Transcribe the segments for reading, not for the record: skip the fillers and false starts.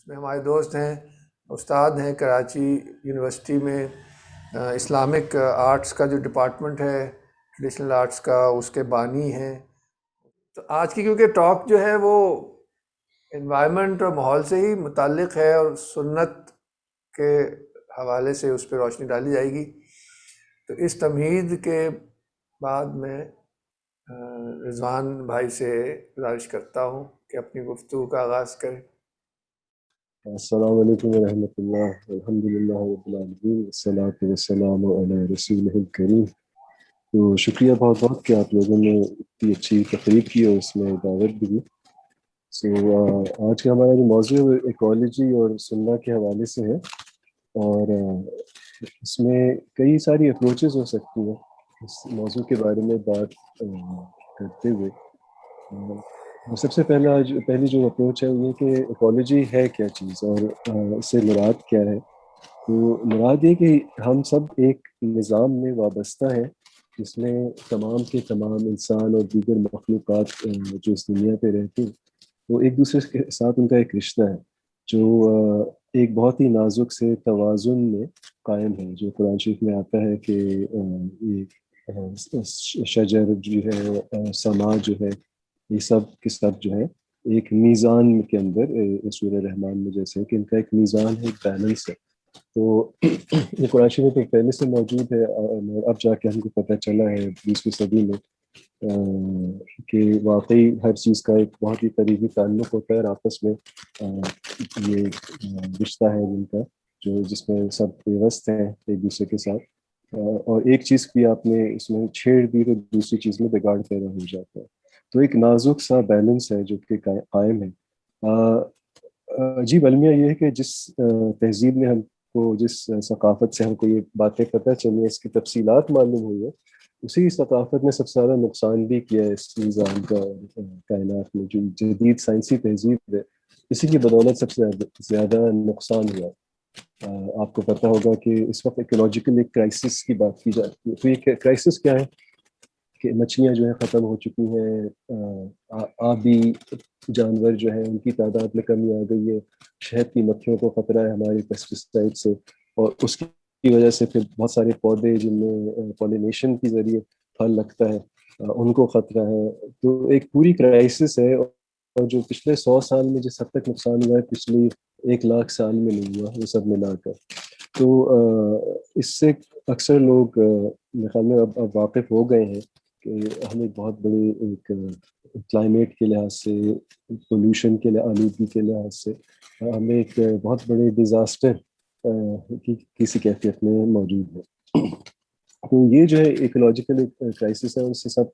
میں ہمارے دوست ہیں، استاد ہیں کراچی یونیورسٹی میں، اسلامک آرٹس کا جو ڈپارٹمنٹ ہے ٹریڈیشنل آرٹس کا، اس کے بانی ہیں۔ تو آج کی کیونکہ ٹاک جو ہے وہ انوائرمنٹ اور ماحول سے ہی متعلق ہے، اور سنت کے حوالے سے اس پہ روشنی ڈالی جائے گی۔ تو اس تمہید کے بعد میں رضوان بھائی سے گزارش کرتا ہوں کہ اپنی گفتگو کا آغاز کریں۔ السلام علیکم ورحمۃ اللہ، الحمدللہ رب العالمین، والصلاۃ والسلام علی رسولہ الکریم۔ تو شکریہ بہت بہت کہ آپ لوگوں نے اتنی اچھی تقریب کی اور اس میں دعوت بھی دی۔ آج کا ہمارا جو موضوع ہے ایکولوجی اور سننا کے حوالے سے ہے، اور اس میں کئی ساری اپروچز ہو سکتی ہیں اس موضوع کے بارے میں بات کرتے ہوئے۔ سب سے پہلی جو اپروچ ہے وہ یہ کہ ایکولوجی ہے کیا چیز اور اس سے مراد کیا ہے۔ تو مراد یہ کہ ہم سب ایک نظام میں وابستہ ہیں جس میں تمام کے تمام انسان اور دیگر مخلوقات جو اس دنیا پہ رہتی ہیں وہ ایک دوسرے کے ساتھ ان کا ایک رشتہ ہے جو ایک بہت ہی نازک سے توازن میں قائم ہے، جو قرآن شریف میں آتا ہے کہ شجر جو ہے، سماع جو ہے، یہ سب کے سب جو ہے ایک میزان کے اندر، سورہ رحمان میں جیسے کہ ان کا ایک میزان ہے، ایک بیلنس ہے۔ تو یہ قرآن شریف میں پہلے سے موجود ہے، اب جا کے ہم کو پتہ چلا ہے 20ویں صدی میں کہ واقعی ہر چیز کا ایک بہت ہی قریبی تعلق ہوتا ہے، اور آپس میں یہ رشتہ ہے جن کا جس میں سب پیوست ہیں ایک دوسرے کے ساتھ، اور ایک چیز بھی آپ نے اس میں چھیڑ دی تو دوسری چیز میں بگاڑ پیدا ہو جاتا ہے۔ تو ایک نازک سا بیلنس ہے جو کہ قائم ہے۔ عجیب المیہ یہ ہے کہ جس تہذیب میں ہم کو، جس ثقافت سے ہم کو یہ باتیں پتہ چلی، اس کی تفصیلات معلوم ہوئی ہے، اسی ثقافت نے سب سے زیادہ نقصان بھی کیا ہے اس نظام کا کائنات میں۔ جو جدید سائنسی تہذیب ہے اسی کی بدولت سب سے زیادہ نقصان ہوا۔ آپ کو پتہ ہوگا کہ اس وقت ایکولوجیکل ایک کرائسس کی بات کی جاتی ہے۔ تو یہ کرائسس کیا ہے کہ مچھلیاں جو ہیں ختم ہو چکی ہیں، آبی جانور جو ہیں ان کی تعداد میں کمی آ گئی ہے، شہد کی مکھیوں کو خطرہ ہے ہمارے پیسٹیسائڈ سے، اور اس کی وجہ سے پھر بہت سارے پودے جن میں پولینیشن کے ذریعے پھل لگتا ہے ان کو خطرہ ہے۔ تو ایک پوری کرائسس ہے، اور جو پچھلے 100 سال میں جس حد تک نقصان ہوا ہے پچھلی 1,00,000 سال میں نہیں ہوا، وہ سب ملا کر۔ تو اس سے اکثر لوگ میرے خیال میں اب واقف ہو گئے ہیں کہ ہم ایک بہت بڑی ایک کلائمیٹ کے لحاظ سے، پولوشن کے آلودگی کے لحاظ سے ہمیں ایک بہت بڑے ڈیزاسٹر کی کسی کیفیت میں موجود ہے۔ تو یہ جو ہے ایکولوجیکل کرائسس ہے، اس سے سب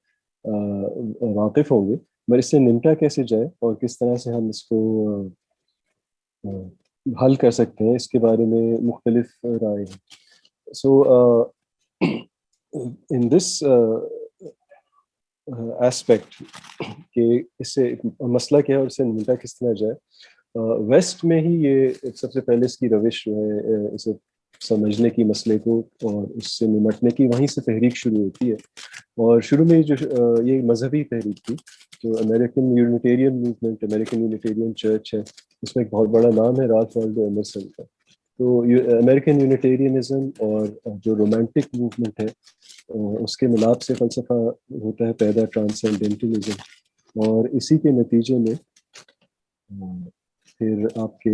واقف ہوں گے، مگر اس سے نمٹا کیسے جائے اور کس طرح سے ہم اس کو حل کر سکتے ہیں، اس کے بارے میں مختلف رائے ہیں۔ ان دس ایسپیکٹ کہ اس سے مسئلہ کیا ہے اور اس سے نمٹا کس طرح جائے، ویسٹ میں ہی یہ سب سے پہلے اس کی روش جو ہے اسے سمجھنے کی مسئلے کو اور اس سے نمٹنے کی وہیں سے تحریک شروع ہوتی ہے۔ اور شروع میں جو یہ مذہبی تحریک تھی، جو امریکن یونیٹیرین موومنٹ، امریکن یونیٹیرین چرچ ہے، اس میں ایک بہت بڑا نام ہے رالف والڈو ایمرسن کا۔ تو امریکن یونیٹیرینزم اور جو رومانٹک موومنٹ ہے اس کے ملاپ سے فلسفہ ہوتا ہے پیدا، ٹرانسینڈنٹلزم، اور اسی کے نتیجے میں پھر آپ کے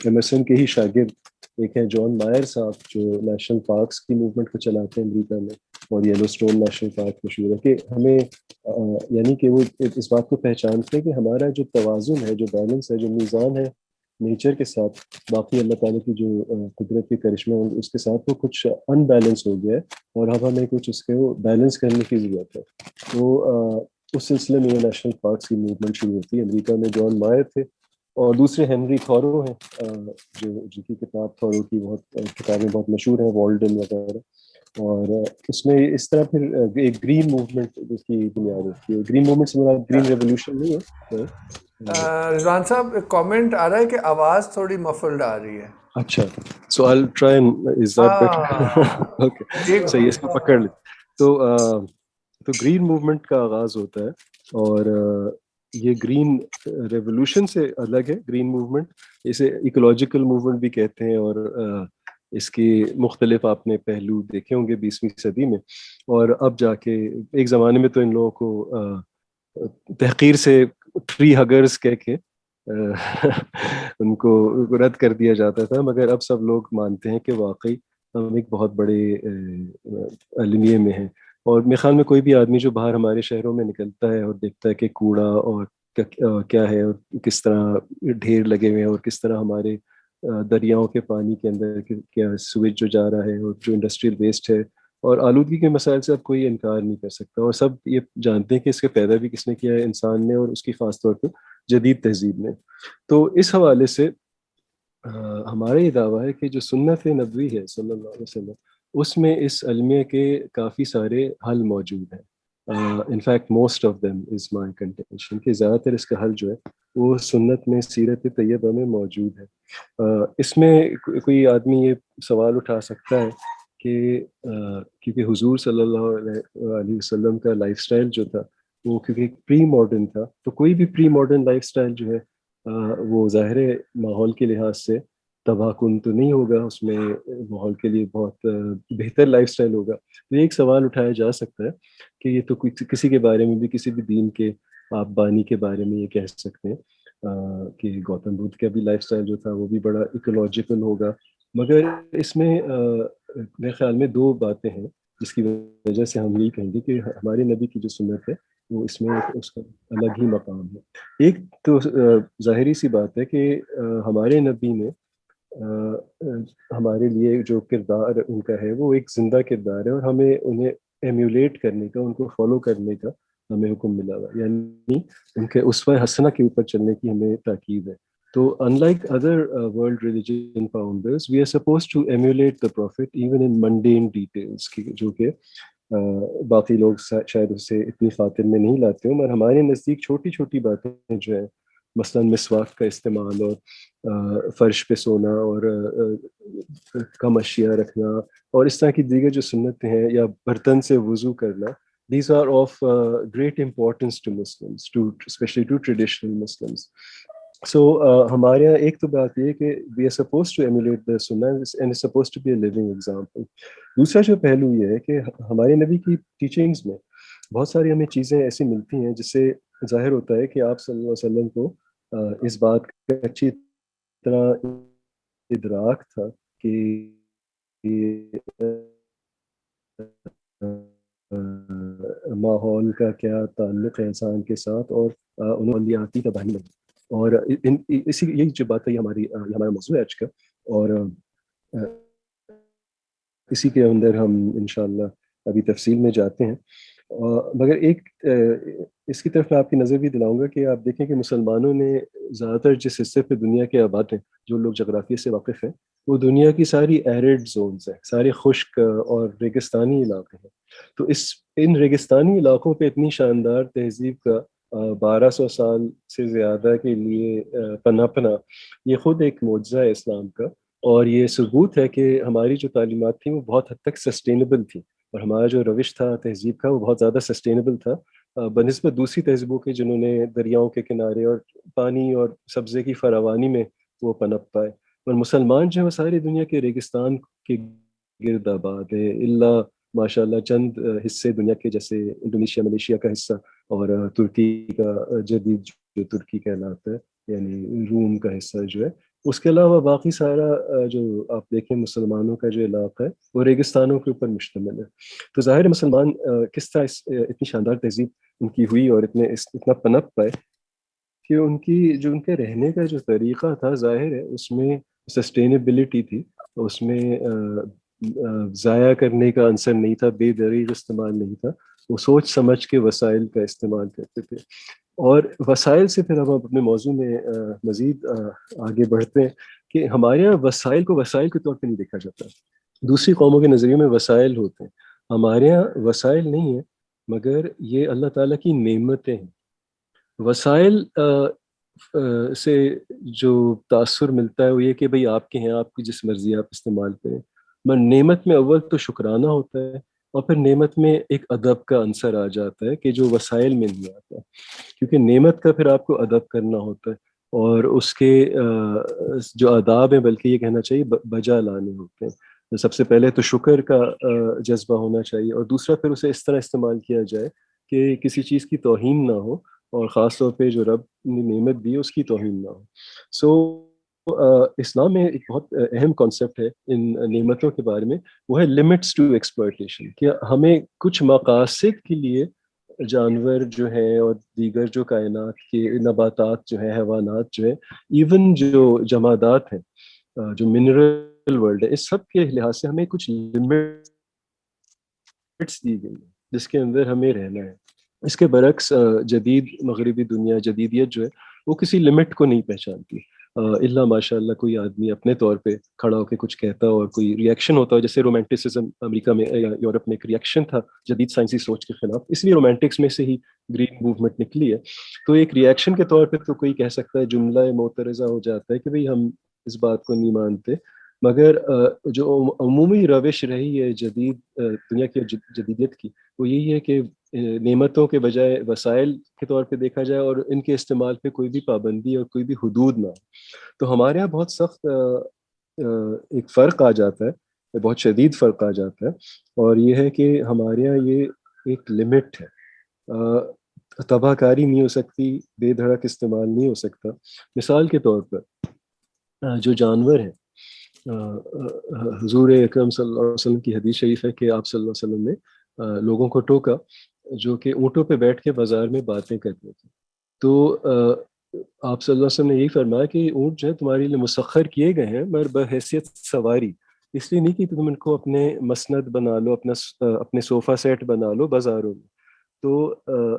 ایمرسن کے ہی شاگرد ایک ہیں جان مائر صاحب، جو نیشنل پارکس کی موومنٹ کو چلاتے ہیں امریکہ میں، اور یلو اسٹون نیشنل پارک مشہور ہے کہ ہمیں یعنی کہ وہ اس بات کو پہچانتے ہیں کہ ہمارا جو توازن ہے، جو بیلنس ہے، جو میزان ہے نیچر کے ساتھ، باقی اللہ تعالیٰ کی جو قدرت کے کرشمے ہیں اس کے ساتھ، وہ کچھ ان بیلنس ہو گیا ہے، اور اب ہمیں کچھ اس کو بیلنس کرنے کی ضرورت ہے۔ تو اس سلسلے میں یہ نیشنل پارکس کی موومنٹ شروع ہوتی ہے۔ امریکہ میں جان مائر تھے، اور دوسرے ہنری تھورو ہیں، جن کی کتاب تھورو کی کتابیں بہت مشہور ہیں، والڈن وغیرہ۔ اور اس میں اس طرح پھر ایک گرین موومنٹ جس کی بنیاد ہوتی ہے۔ گرین موومنٹ سے مراد گرین ریولوشن نہیں ہے۔ رضوان صاحب ایک کامنٹ آ رہا ہے کہ آواز تھوڑی مفلڈ آ رہی ہے۔ اچھا، so I try, is that better? Okay, صحیح، اس کو پکڑ لیں۔ تو گرین موومنٹ کا آغاز ہوتا ہے، اور یہ گرین ریولوشن سے الگ ہے. گرین موومنٹ اسے ایکولوجیکل موومنٹ بھی کہتے ہیں, اور اس کی مختلف آپ نے پہلو دیکھے ہوں گے 20ویں صدی میں. اور اب جا کے ایک زمانے میں تو ان لوگوں کو تحقیر سے ٹری ہگرز کہہ کے ان کو رد کر دیا جاتا تھا, مگر اب سب لوگ مانتے ہیں کہ واقعی ہم ایک بہت بڑے المیے میں ہیں. اور میرے خیال میں کوئی بھی آدمی جو باہر ہمارے شہروں میں نکلتا ہے اور دیکھتا ہے کہ کوڑا اور کیا ہے اور کس طرح ڈھیر لگے ہوئے ہیں, اور کس طرح ہمارے دریاؤں کے پانی کے اندر کیا سویج جو جا رہا ہے, اور جو انڈسٹریل ویسٹ ہے, اور آلودگی کے مسائل سے اب کوئی انکار نہیں کر سکتا, اور سب یہ جانتے ہیں کہ اس کے پیدا بھی کس نے کیا ہے, انسان نے, اور اس کی خاص طور پہ جدید تہذیب نے. تو اس حوالے سے ہمارا یہ دعویٰ ہے کہ جو سنت نبوی ہے صلی اللہ علیہ وسلم, اس میں اس المیہ کے کافی سارے حل موجود ہیں. In fact most of them is my contention کہ زیادہ تر اس کا حل جو ہے وہ سنت میں, سیرت طیبہ میں موجود ہے. اس میں کوئی آدمی یہ سوال اٹھا سکتا ہے کہ کیونکہ حضور صلی اللہ علیہ وسلم کا لائف سٹائل جو تھا وہ کیونکہ پری ماڈرن تھا, تو کوئی بھی پری ماڈرن لائف سٹائل جو ہے وہ ظاہر ماحول کے لحاظ سے تباہ کن تو نہیں ہوگا, اس میں ماحول کے لیے بہت بہتر لائف سٹائل ہوگا. تو ایک سوال اٹھایا جا سکتا ہے کہ یہ تو کسی کے بارے میں بھی, کسی بھی دین کے آپ بانی کے بارے میں یہ کہہ سکتے ہیں کہ گوتم بدھ کا بھی لائف سٹائل جو تھا وہ بھی بڑا ایکولوجیکل ہوگا. مگر اس میں میرے خیال میں دو باتیں ہیں جس کی وجہ سے ہم یہی کہیں گے کہ ہمارے نبی کی جو سنت ہے وہ اس میں اس کا الگ ہی مقام ہے. ایک تو ظاہری سی بات ہے کہ ہمارے نبی نے ہمارے لیے جو کردار ان کا ہے وہ ایک زندہ کردار ہے, اور ہمیں انہیں ایمیولیٹ کرنے کا, ان کو فالو کرنے کا ہمیں حکم ملا ہوا, یعنی ان کے اسوہ حسنہ کے اوپر چلنے کی ہمیں تاکید ہے. تو unlike other world religion founders, we are supposed to emulate the prophet even in mundane details, جو کہ باقی لوگ شاید اسے اتنی خاطر میں نہیں لاتے ہوں, مگر ہمارے نزدیک چھوٹی چھوٹی باتیں جو ہیں, مثلا مسواک کا استعمال, اور فرش پہ سونا, اور کم اشیاء رکھنا, اور اس طرح کی دیگر جو سنتیں ہیں, یا برتن سے وضو کرنا, these are of great importance to Muslims, especially to traditional Muslims. So ہمارے یہاں ایک تو بات یہ کہ we are supposed to emulate the sunnah and it's supposed to be a living example. دوسرا جو پہلو یہ ہے کہ ہمارے نبی کی ٹیچنگز میں بہت ساری ہمیں چیزیں ایسی ملتی ہیں جس سے ظاہر ہوتا ہے کہ آپ صلی اللہ علیہ وسلم کو اس بات کا اچھی طرح ادراک تھا کہ ماحول کا کیا تعلق ہے انسان کے ساتھ, اور انہوں نے آتی تباہی لگی. اور اسی یہی جو بات ہے ہمارا موضوع ہے آج کا, اور اسی کے اندر ہم انشاءاللہ ابھی تفصیل میں جاتے ہیں. مگر ایک اس کی طرف میں آپ کی نظر بھی دلاؤں گا کہ آپ دیکھیں کہ مسلمانوں نے زیادہ تر جس حصے پہ دنیا کے آباد ہیں, جو لوگ جغرافیہ سے واقف ہیں, وہ دنیا کی ساری ایرڈ زونز ہیں, سارے خشک اور ریگستانی علاقے ہیں. تو ان ریگستانی علاقوں پہ اتنی شاندار تہذیب کا 1200 سال سے زیادہ کے لیے پناپنا, یہ خود ایک معجزہ ہے اسلام کا, اور یہ ثبوت ہے کہ ہماری جو تعلیمات تھیں وہ بہت حد تک سسٹینیبل تھیں, اور ہمارا جو روش تھا تہذیب کا وہ بہت زیادہ سسٹینیبل تھا بنسبت دوسری تہذیبوں کے جنہوں نے دریاؤں کے کنارے اور پانی اور سبزے کی فراوانی میں وہ پنپ پائے. اور مسلمان جو ہے وہ ساری دنیا کے ریگستان کے گرد آباد ہے, اللہ ماشاء اللہ چند حصے دنیا کے جیسے انڈونیشیا, ملیشیا کا حصہ, اور ترکی کا جدید جو ترکی کہلاتا ہے, یعنی روم کا حصہ جو ہے. اس کے علاوہ باقی سارا جو آپ دیکھیں مسلمانوں کا جو علاقہ ہے وہ ریگستانوں کے اوپر مشتمل ہے. تو ظاہر مسلمان کس طرح اتنی شاندار تہذیب ان کی ہوئی اور اتنا پنپ پائے کہ ان کے رہنے کا جو طریقہ تھا ظاہر ہے اس میں سسٹینیبلٹی تھی, اس میں ضائع کرنے کا عنصر نہیں تھا, بے دریغ استعمال نہیں تھا, وہ سوچ سمجھ کے وسائل کا استعمال کرتے تھے. اور وسائل سے پھر ہم اپنے موضوع میں مزید آگے بڑھتے ہیں کہ ہمارے یہاں وسائل کو وسائل کے طور پہ نہیں دیکھا جاتا. دوسری قوموں کے نظریے میں وسائل ہوتے ہیں, ہمارے یہاں وسائل نہیں ہیں مگر یہ اللہ تعالیٰ کی نعمتیں ہیں. وسائل سے جو تاثر ملتا ہے وہ یہ کہ بھئی آپ کے ہیں, آپ کی جس مرضی آپ استعمال کریں. نعمت میں اول تو شکرانہ ہوتا ہے, اور پھر نعمت میں ایک ادب کا عنصر آ جاتا ہے کہ جو وسائل میں نہیں آتا، کیونکہ نعمت کا پھر آپ کو ادب کرنا ہوتا ہے، اور اس کے جو آداب ہیں، بلکہ یہ کہنا چاہیے بجا لانے ہوتے ہیں۔ سب سے پہلے تو شکر کا جذبہ ہونا چاہیے، اور دوسرا پھر اسے اس طرح استعمال کیا جائے کہ کسی چیز کی توہین نہ ہو، اور خاص طور پہ جو رب نے نعمت دی ہے اس کی توہین نہ ہو۔ سو اسلام میں ایک بہت اہم کانسیپٹ ہے ان نعمتوں کے بارے میں، وہ ہے لمٹس ٹو ایکسپلائٹیشن، کہ ہمیں کچھ مقاصد کے لیے جانور جو ہیں اور دیگر جو کائنات کے نباتات جو ہیں، حیوانات جو ہیں، ایون جو جمادات ہیں، جو منرل ورلڈ ہے، اس سب کے لحاظ سے ہمیں کچھ لمٹس دی گئی ہیں جس کے اندر ہمیں رہنا ہے۔ اس کے برعکس جدید مغربی دنیا، جدیدیت جو ہے وہ کسی لمٹ کو نہیں پہچانتی، اللہ ماشاء اللہ کوئی آدمی اپنے طور پہ کھڑا ہو کے کچھ کہتا ہو اور کوئی ریئیکشن ہوتا ہو، جیسے رومانٹسزم امریکہ میں یا یورپ میں ایک ریئیکشن تھا جدید سائنسی سوچ کے خلاف، اس لیے رومانٹکس میں سے ہی گرین موومنٹ نکلی ہے۔ تو ایک ریئیکشن کے طور پہ تو کوئی کہہ سکتا ہے، جملہ معترضہ ہو جاتا ہے کہ بھئی ہم اس بات کو نہیں مانتے، مگر جو عمومی روش رہی ہے جدید دنیا کی جدیدیت کی، وہ یہی ہے کہ نعمتوں کے بجائے وسائل کے طور پہ دیکھا جائے، اور ان کے استعمال پہ کوئی بھی پابندی اور کوئی بھی حدود نہ ہو۔ تو ہمارے یہاں بہت سخت ایک فرق آ جاتا ہے، بہت شدید فرق آ جاتا ہے، اور یہ ہے کہ ہمارے یہاں یہ ایک لمٹ ہے، تباہ کاری نہیں ہو سکتی، بے دھڑک استعمال نہیں ہو سکتا۔ مثال کے طور پر جو جانور ہیں، حضور اکرم صلی اللہ علیہ وسلم کی حدیث شریف ہے کہ آپ صلی اللہ علیہ وسلم نے لوگوں کو ٹوکا جو کہ اونٹوں پہ بیٹھ کے بازار میں باتیں کرتے تھے۔ تو آپ صلی اللہ علیہ وسلم نے یہی فرمایا کہ اونٹ جو ہے تمہارے لیے مسخر کیے گئے ہیں، مگر بحیثیت سواری، اس لیے نہیں کہ تم ان کو اپنے مسند بنا لو، اپنے صوفہ سیٹ بنا لو بازاروں میں۔ تو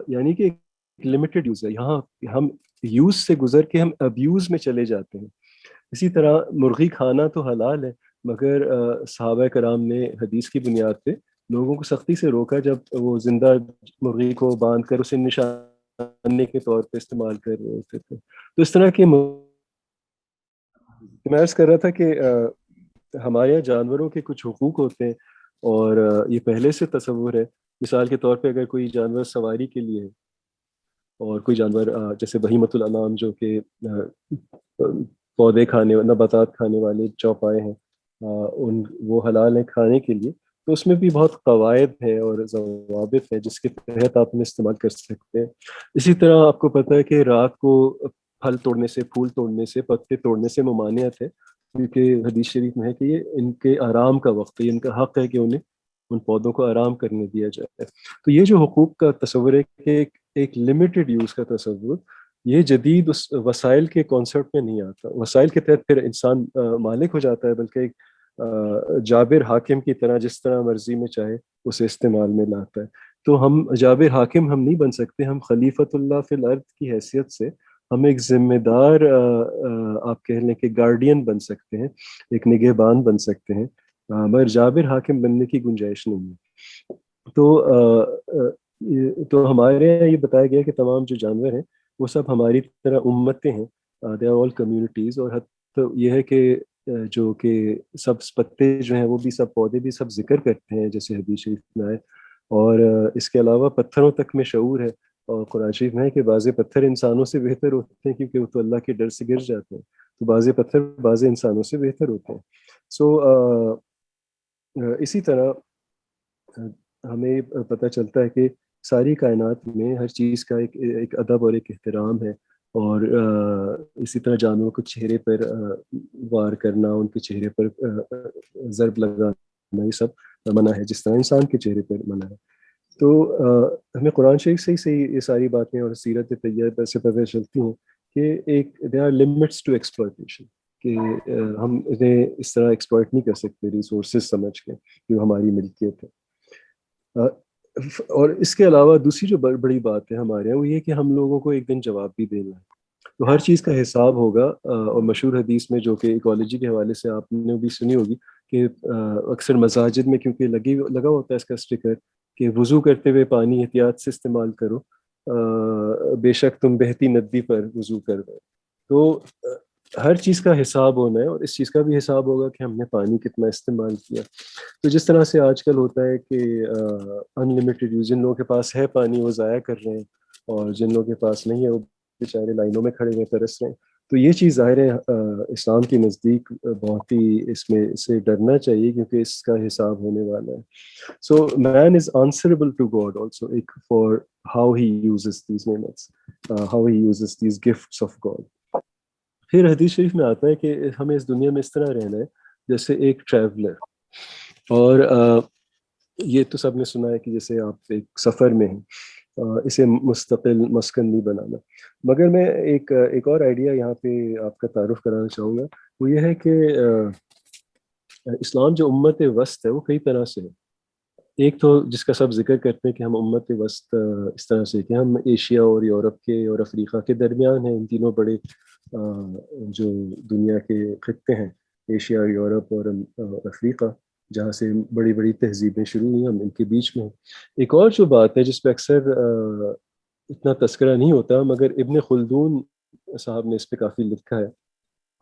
یعنی کہ ایک لمیٹڈ یوز ہے، یہاں ہم یوز سے گزر کے ہم ابیوز میں چلے جاتے ہیں۔ اسی طرح مرغی کھانا تو حلال ہے، مگر صحابہ کرام نے حدیث کی بنیاد پہ لوگوں کو سختی سے روکا جب وہ زندہ مرغی کو باندھ کر اسے نشانے کے طور پہ استعمال کر رہے ہوتے تھے۔ تو اس طرح کے میں عرض کر رہا تھا کہ ہمارے یہاں جانوروں کے کچھ حقوق ہوتے ہیں، اور یہ پہلے سے تصور ہے۔ مثال کے طور پہ اگر کوئی جانور سواری کے لیے ہے، اور کوئی جانور جیسے بہیمۃ الانعام جو کہ پودے کھانے، نباتات کھانے والے چوپائے ہیں، وہ حلال ہیں کھانے کے لیے، تو اس میں بھی بہت قواعد ہیں اور ضوابط ہیں جس کے تحت آپ انہیں استعمال کر سکتے ہیں۔ اسی طرح آپ کو پتہ ہے کہ رات کو پھل توڑنے سے، پھول توڑنے سے، پتے توڑنے سے ممانعت ہے، کیونکہ حدیث شریف میں ہے کہ یہ ان کے آرام کا وقت ہے، ان کا حق ہے کہ انہیں ان پودوں کو آرام کرنے دیا جائے۔ تو یہ جو حقوق کا تصور ہے کہ ایک لمیٹڈ یوز کا تصور، یہ جدید اس وسائل کے کانسیپٹ میں نہیں آتا۔ وسائل کے تحت پھر انسان مالک ہو جاتا ہے، بلکہ ایک جابر حاکم کی طرح جس طرح مرضی میں چاہے اسے استعمال میں لاتا ہے۔ تو ہم جابر حاکم ہم نہیں بن سکتے، ہم خلیفۃ اللہ فی الارض کی حیثیت سے ہم ایک ذمہ دار آپ کہہ لیں کہ گارڈین بن سکتے ہیں، ایک نگہبان بن سکتے ہیں، مگر جابر حاکم بننے کی گنجائش نہیں ہے۔ تو ہمارے یہاں یہ بتایا گیا کہ تمام جو جانور ہیں وہ سب ہماری طرح امتیں ہیں، دے آر آل کمیونٹیز، اور حتی یہ ہے کہ جو کہ سب پتے جو ہیں وہ بھی، سب پودے بھی سب ذکر کرتے ہیں جیسے حدیث شریف میں آئے، اور اس کے علاوہ پتھروں تک میں شعور ہے، اور قرآن شریف میں ہے کہ بعض پتھر انسانوں سے بہتر ہوتے ہیں کیونکہ وہ تو اللہ کے ڈر سے گر جاتے ہیں، تو بعض پتھر بعض انسانوں سے بہتر ہوتے ہیں۔ سو اسی طرح ہمیں پتہ چلتا ہے کہ ساری کائنات میں ہر چیز کا ایک ادب اور ایک احترام ہے، اور اسی طرح جانوروں کو چہرے پر وار کرنا، ان کے چہرے پر ضرب لگانا، یہ سب منع ہے، جس طرح انسان کے چہرے پر منع ہے۔ تو ہمیں قرآن شریف سے ہی یہ ساری باتیں اور سیرت طیبہ سے پتہ چلتی ہیں کہ ایک they are limits to exploitation, کہ ہم انہیں اس طرح ایکسپلائٹ نہیں کر سکتے ریسورسز سمجھ کے جو ہماری ملکیت ہے۔ اور اس کے علاوہ دوسری جو بڑی بات ہے ہمارے یہاں، وہ یہ کہ ہم لوگوں کو ایک دن جواب بھی دینا ہے، تو ہر چیز کا حساب ہوگا۔ اور مشہور حدیث میں جو کہ ایکالوجی کے حوالے سے آپ نے بھی سنی ہوگی کہ اکثر مساجد میں کیونکہ لگا ہوتا ہے اس کا اسٹیکر کہ وضو کرتے ہوئے پانی احتیاط سے استعمال کرو، بے شک تم بہتی ندی پر وضو کر دو۔ تو ہر چیز کا حساب ہونا ہے، اور اس چیز کا بھی حساب ہوگا کہ ہم نے پانی کتنا استعمال کیا. تو جس طرح سے آج کل ہوتا ہے کہ ان لمیٹیڈ یوز، جن لوگوں کے پاس ہے پانی وہ ضائع کر رہے ہیں، اور جن لوگوں کے پاس نہیں ہے وہ بیچارے لائنوں میں کھڑے ہوئے ترس رہے ہیں. تو یہ چیز ظاہر ہے اسلام کے نزدیک بہت ہی اس میں سے ڈرنا چاہیے، کیونکہ اس کا حساب ہونے والا ہے. So man is answerable to God also for how he uses these نعمتس، how he uses these gifts of God. پھر حدیث شریف میں آتا ہے کہ ہمیں اس دنیا میں اس طرح رہنا ہے جیسے ایک ٹریولر. اور یہ تو سب نے سنا ہے کہ جیسے آپ ایک سفر میں ہیں، اسے مستقل مسکن نہیں بنانا. مگر میں ایک اور آئیڈیا یہاں پہ آپ کا تعارف کرانا چاہوں گا. وہ یہ ہے کہ اسلام جو امت وسط ہے وہ کئی طرح سے ہے. ایک تو جس کا سب ذکر کرتے ہیں کہ ہم امت وسط اس طرح سے کہ ہم ایشیا اور یورپ کے اور افریقہ کے درمیان ہیں. ان تینوں بڑے جو دنیا کے خطے ہیں، ایشیا، یورپ اور افریقہ، جہاں سے بڑی بڑی تہذیبیں شروع ہوئی، ہم ان کے بیچ میں ہیں. ایک اور جو بات ہے جس پہ اکثر اتنا تذکرہ نہیں ہوتا، مگر ابن خلدون صاحب نے اس پہ کافی لکھا ہے،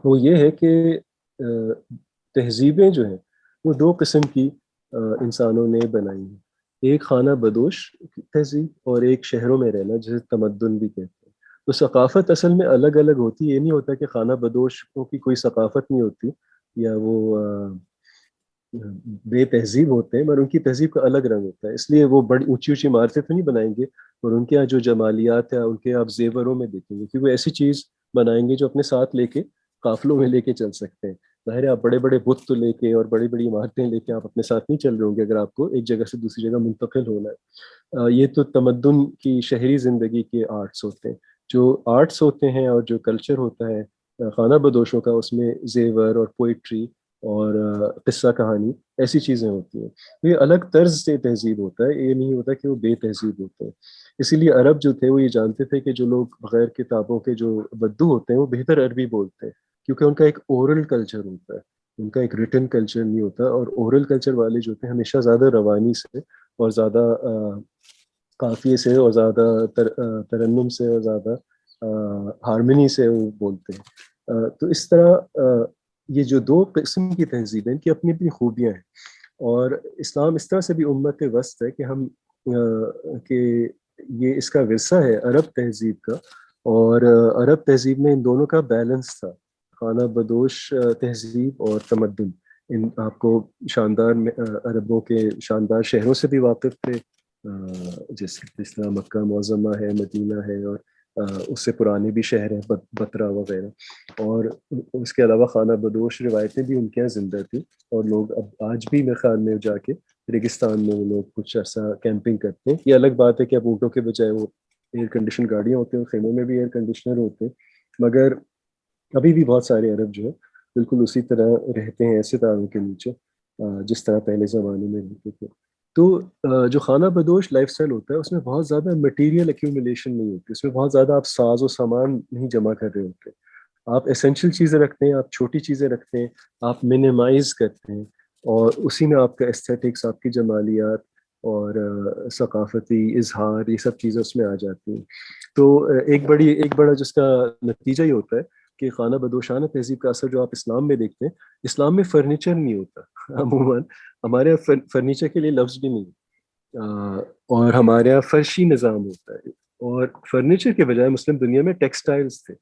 وہ یہ ہے کہ تہذیبیں جو ہیں وہ دو قسم کی انسانوں نے بنائی ہیں. ایک خانہ بدوش تہذیب، اور ایک شہروں میں رہنا جسے تمدن بھی کہتے ہیں. تو ثقافت اصل میں الگ الگ ہوتی ہے. یہ نہیں ہوتا کہ خانہ بدوشوں کی کوئی ثقافت نہیں ہوتی یا وہ بے تہذیب ہوتے ہیں، مگر ان کی تہذیب کا الگ رنگ ہوتا ہے. اس لیے وہ بڑی اونچی اونچی عمارتیں تو نہیں بنائیں گے، اور ان کے یہاں جو جمالیات ہے ان کے آپ زیوروں میں دیکھیں گے کہ وہ ایسی چیز بنائیں گے جو اپنے ساتھ لے کے قافلوں میں لے کے چل سکتے ہیں. ظاہر ہے آپ بڑے بڑے بت تو لے کے اور بڑی بڑی عمارتیں لے کے آپ اپنے ساتھ نہیں چل رہے ہوں گے اگر آپ کو ایک جگہ سے دوسری جگہ منتقل ہونا ہے. یہ تو تمدن کی شہری زندگی کے آرٹس ہوتے ہیں. جو آرٹس ہوتے ہیں اور جو کلچر ہوتا ہے خانہ بدوشوں کا، اس میں زیور اور پوئٹری اور قصہ کہانی ایسی چیزیں ہوتی ہیں. یہ الگ طرز سے تہذیب ہوتا ہے، یہ نہیں ہوتا کہ وہ بے تہذیب ہوتے ہیں. اسی لیے عرب جو تھے وہ یہ جانتے تھے کہ جو لوگ بغیر کتابوں کے جو بدو ہوتے ہیں وہ بہتر عربی بولتے ہیں، کیونکہ ان کا ایک اورل کلچر ہوتا ہے، ان کا ایک ریٹن کلچر نہیں ہوتا. اور اورل کلچر والے جو ہوتے ہیں ہمیشہ زیادہ روانی سے اور زیادہ قافیے سے اور زیادہ ترنم سے اور زیادہ ہارمنی سے وہ بولتے ہیں. تو اس طرح یہ جو دو قسم کی تہذیبیں ان کی اپنی اپنی خوبیاں ہیں. اور اسلام اس طرح سے بھی امت وسط ہے کہ ہم کہ یہ اس کا ورثہ ہے عرب تہذیب کا. اور عرب تہذیب میں ان دونوں کا بیلنس تھا، خانہ بدوش تہذیب اور تمدن. ان آپ کو شاندار عربوں کے شاندار شہروں سے بھی واقف تھے، جس طرح مکہ معظمہ ہے، مدینہ ہے، اور اس سے پرانے بھی شہر ہیں بترا وغیرہ. اور اس کے علاوہ خانہ بدوش روایتیں بھی ان کے یہاں زندہ تھیں، اور لوگ اب آج بھی میرے خیال میں جا کے ریگستان میں وہ لوگ کچھ عرصہ کیمپنگ کرتے ہیں. یہ الگ بات ہے کہ اب اونٹوں کے بجائے وہ ایئر کنڈیشن گاڑیاں ہوتی ہیں، خیموں میں بھی ایئر کنڈیشنر ہوتے ہیں. مگر ابھی بھی بہت سارے عرب جو ہے بالکل اسی طرح رہتے ہیں ایسے تاروں کے نیچے جس طرح پہلے زمانے میں رہتے تھے. تو جو خانہ بدوش لائف سٹائل ہوتا ہے اس میں بہت زیادہ مٹیریل ایکیومولیشن نہیں ہوتی، اس میں بہت زیادہ آپ ساز و سامان نہیں جمع کر رہے ہوتے. آپ اسینشیل چیزیں رکھتے ہیں، آپ چھوٹی چیزیں رکھتے ہیں، آپ منیمائز کرتے ہیں، اور اسی میں آپ کا استھیٹکس، آپ کی جمالیات اور ثقافتی اظہار، یہ سب چیزیں اس میں آ جاتی ہیں. تو ایک بڑا جس کا نتیجہ یہ ہوتا ہے کہ خانہ بدوشانہ تہذیب کا اثر جو آپ اسلام میں دیکھتے ہیں، اسلام میں فرنیچر نہیں ہوتا عموماً. ہمارے یہاں فرنیچر کے لیے لفظ بھی نہیں، اور ہمارے یہاں فرشی نظام ہوتا ہے. اور فرنیچر کے بجائے مسلم دنیا میں ٹیکسٹائلز تھے،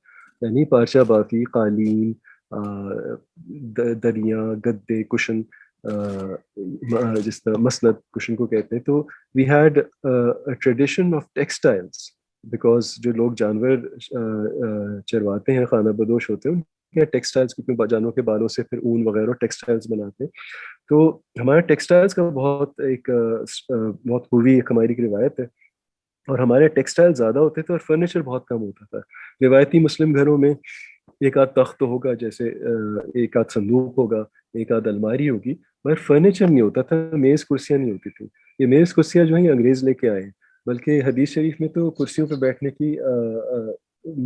یعنی پارچہ بافی، قالین، دریاں، گدے، کشن، جس طرح مسند کشن کو کہتے ہیں. تو we had tradition of textiles, because جو لوگ جانور چرواتے ہیں، خانہ بدوش ہوتے ہیں، ان کے ٹیکسٹائلز، کیونکہ جانوروں کے بالوں سے پھر اون وغیرہ ٹیکسٹائلز بناتے ہیں. تو ہمارے ٹیکسٹائلز کا بہت پوری ایک ہماری کی روایت ہے، اور ہمارے ٹیکسٹائل زیادہ ہوتے تھے اور فرنیچر بہت کم ہوتا تھا. روایتی مسلم گھروں میں ایک آدھ تخت ہوگا، جیسے ایک آدھ صندوق ہوگا، ایک آدھ الماری ہوگی، مگر فرنیچر نہیں ہوتا تھا، میز کرسیاں نہیں ہوتی تھیں. یہ میز کرسیاں جو ہیں انگریز لے کے آئے ہیں، بلکہ حدیث شریف میں تو کرسیوں پہ بیٹھنے کی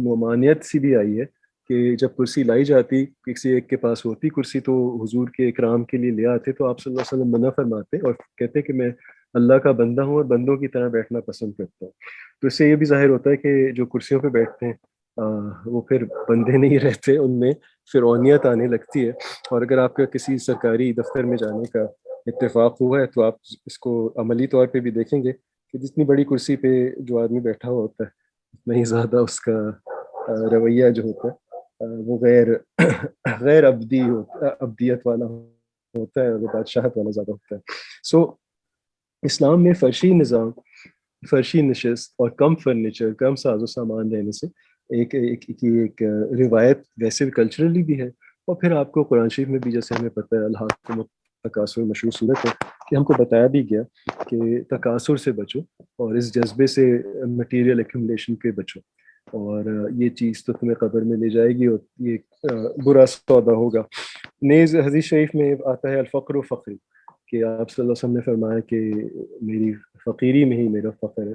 ممانعت سی بھی آئی ہے کہ جب کرسی لائی جاتی کسی ایک کے پاس ہوتی کرسی تو حضور کے اکرام کے لیے لے آتے، تو آپ صلی اللہ علیہ وسلم منع فرماتے اور کہتے کہ میں اللہ کا بندہ ہوں اور بندوں کی طرح بیٹھنا پسند کرتا ہوں. تو اس سے یہ بھی ظاہر ہوتا ہے کہ جو کرسیوں پہ بیٹھتے ہیں وہ پھر بندے نہیں رہتے، ان میں فرعونیت آنے لگتی ہے. اور اگر آپ کا کسی سرکاری دفتر میں جانے کا اتفاق ہوا ہے تو آپ اس کو عملی طور پہ بھی دیکھیں گے کہ جتنی بڑی کرسی پہ جو آدمی بیٹھا ہوا ہوتا ہے اتنا ہی زیادہ اس کا رویہ جو ہوتا ہے وہ غیر ابدیت والا ہوتا ہے، وہ بادشاہت والا زیادہ ہوتا ہے. سو اسلام میں فرشی نظام، فرشی نشست اور کم فرنیچر، کم ساز و سامان رہنے سے ایک روایت ویسے بھی کلچرلی بھی ہے. اور پھر آپ کو قرآن شریف میں بھی جیسے ہمیں پتہ ہے الحاکم تکاثر مشہور صورت ہے کہ ہم کو بتایا بھی گیا کہ تکاثر سے بچو اور اس جذبے سے مٹیریل ایکومولیشن کے بچو، اور یہ چیز تو تمہیں قبر میں لے جائے گی اور یہ برا سودا ہوگا. نیز حدیث شریف میں آتا ہے الفقر و فخری، کہ آپ صلی اللہ علیہ وسلم نے فرمایا کہ میری فقیری میں ہی میرا فخر ہے.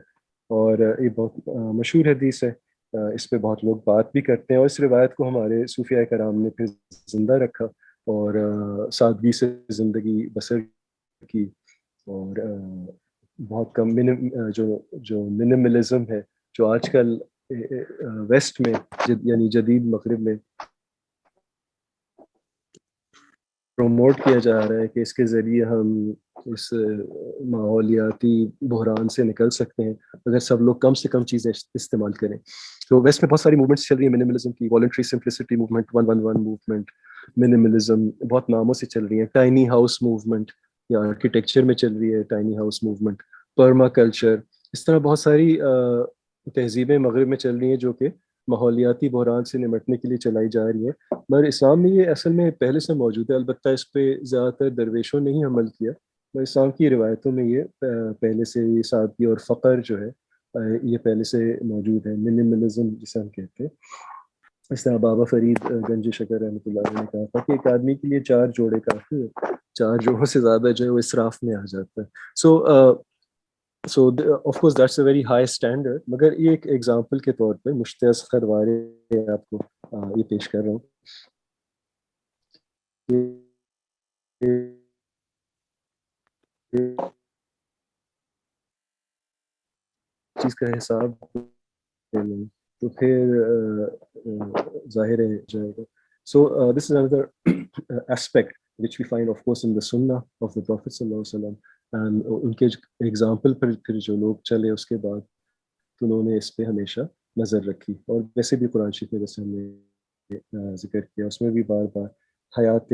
اور یہ بہت مشہور حدیث ہے، اس پہ بہت لوگ بات بھی کرتے ہیں، اور اس روایت کو ہمارے صوفیاء کرام نے پھر زندہ رکھا اور سادگی سے زندگی بسر کی. اور بہت کم جو منیملزم ہے جو آج کل ویسٹ میں یعنی جدید مغرب میں پروموٹ کیا جا رہا ہے کہ اس کے ذریعے ہم اس ماحولیاتی بحران سے نکل سکتے ہیں اگر سب لوگ کم سے کم چیزیں استعمال کریں. تو ویسٹ میں بہت ساری موومنٹس چل رہی ہیں منیملزم کی، والنٹری سمپلسٹی موومنٹ، 111 موومنٹ، منیملزم بہت ناموں سے چل رہی ہیں، ٹائنی ہاؤس موومنٹ یا آرکیٹیکچر میں چل رہی ہے ٹائنی ہاؤس موومنٹ، پرما کلچر. اس طرح بہت ساری تہذیبیں مغرب میں چل رہی ہیں جو کہ ماحولیاتی بحران سے نمٹنے کے لیے چلائی جا رہی ہیں. مگر اسلام میں یہ اصل میں پہلے سے موجود ہے، البتہ اس پہ زیادہ تر درویشوں نے ہی عمل کیا. مگر اسلام کی روایتوں میں یہ پہلے سے یہ سادگی اور فقر جو ہے یہ پہلے سے موجود ہے، منیملزم جسے ہم کہتے ہیں. اس طرح بابا فرید گنج شکر رحمۃ اللہ علیہ نے کہا تھا کہ ایک آدمی کے لیے 4 جوڑے کافی ہے، 4 جوڑوں سے زیادہ جو ہے وہ اسراف میں آ جاتا ہے. So of course that's a very high standard, مگر یہ ایک ایگزامپل کے طور پہ مشتعص خروارے آپ کو یہ پیش کر رہا ہوں چیز کا حساب تو پھر ظاہر ہے جائے گا. So this is another aspect which we find of course in the sunnah of the Prophet صلی اللہ علیہ وسلم. and ان کے ایگزامپل پر پھر جو لوگ چلے اس کے بعد تو انہوں نے اس پہ ہمیشہ نظر رکھی. اور ویسے بھی قرآن شریف میں جیسے ہم نے ذکر کیا اس میں بھی بار بار حیات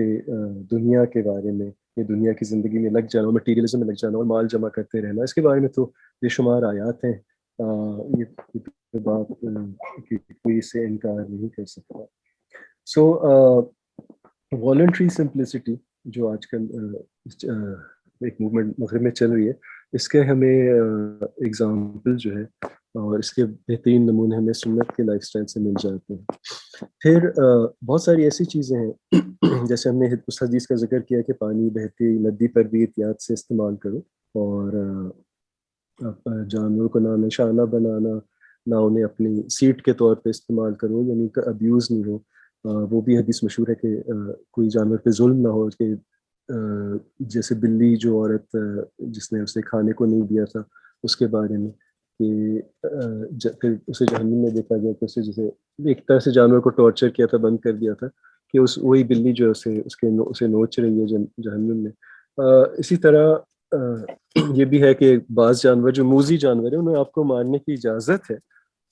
دنیا کے بارے میں، یہ دنیا کی زندگی میں لگ جانا، مٹیریلزم میں لگ جانا اور مال جمع کرتے رہنا، اس کے بارے میں تو بے شمار آیات ہیں. یہ بات کوئی سے انکار نہیں کر سکتا. سو والنٹری سمپلسٹی جو آج کل ایک موومنٹ مغرب میں چل رہی ہے، اس کے ہمیں ایگزامپل جو ہے اور اس کے بہترین نمونے ہمیں سنت کے لائف سٹائل سے مل جاتے ہیں. پھر بہت ساری ایسی چیزیں ہیں جیسے ہم نے اس حدیث کا ذکر کیا کہ پانی بہتی ندی پر بھی احتیاط سے استعمال کرو، اور جانوروں کو نہ نشانہ بنانا، نہ انہیں اپنی سیٹ کے طور پہ استعمال کرو، یعنی کہ ابیوز نہیں ہو. وہ بھی حدیث مشہور ہے کہ کوئی جانور پہ ظلم نہ ہو، کہ جیسے بلی جو عورت جس نے اسے کھانے کو نہیں دیا تھا اس کے بارے میں کہ پھر اسے جہنم میں دیکھا گیا کہ اسے جیسے ایک طرح سے جانور کو ٹارچر کیا تھا، بند کر دیا تھا، کہ وہی بلی جو اسے نوچ رہی ہے جہنم میں. اسی طرح یہ بھی ہے کہ بعض جانور جو موذی جانور ہیں انہیں آپ کو مارنے کی اجازت ہے،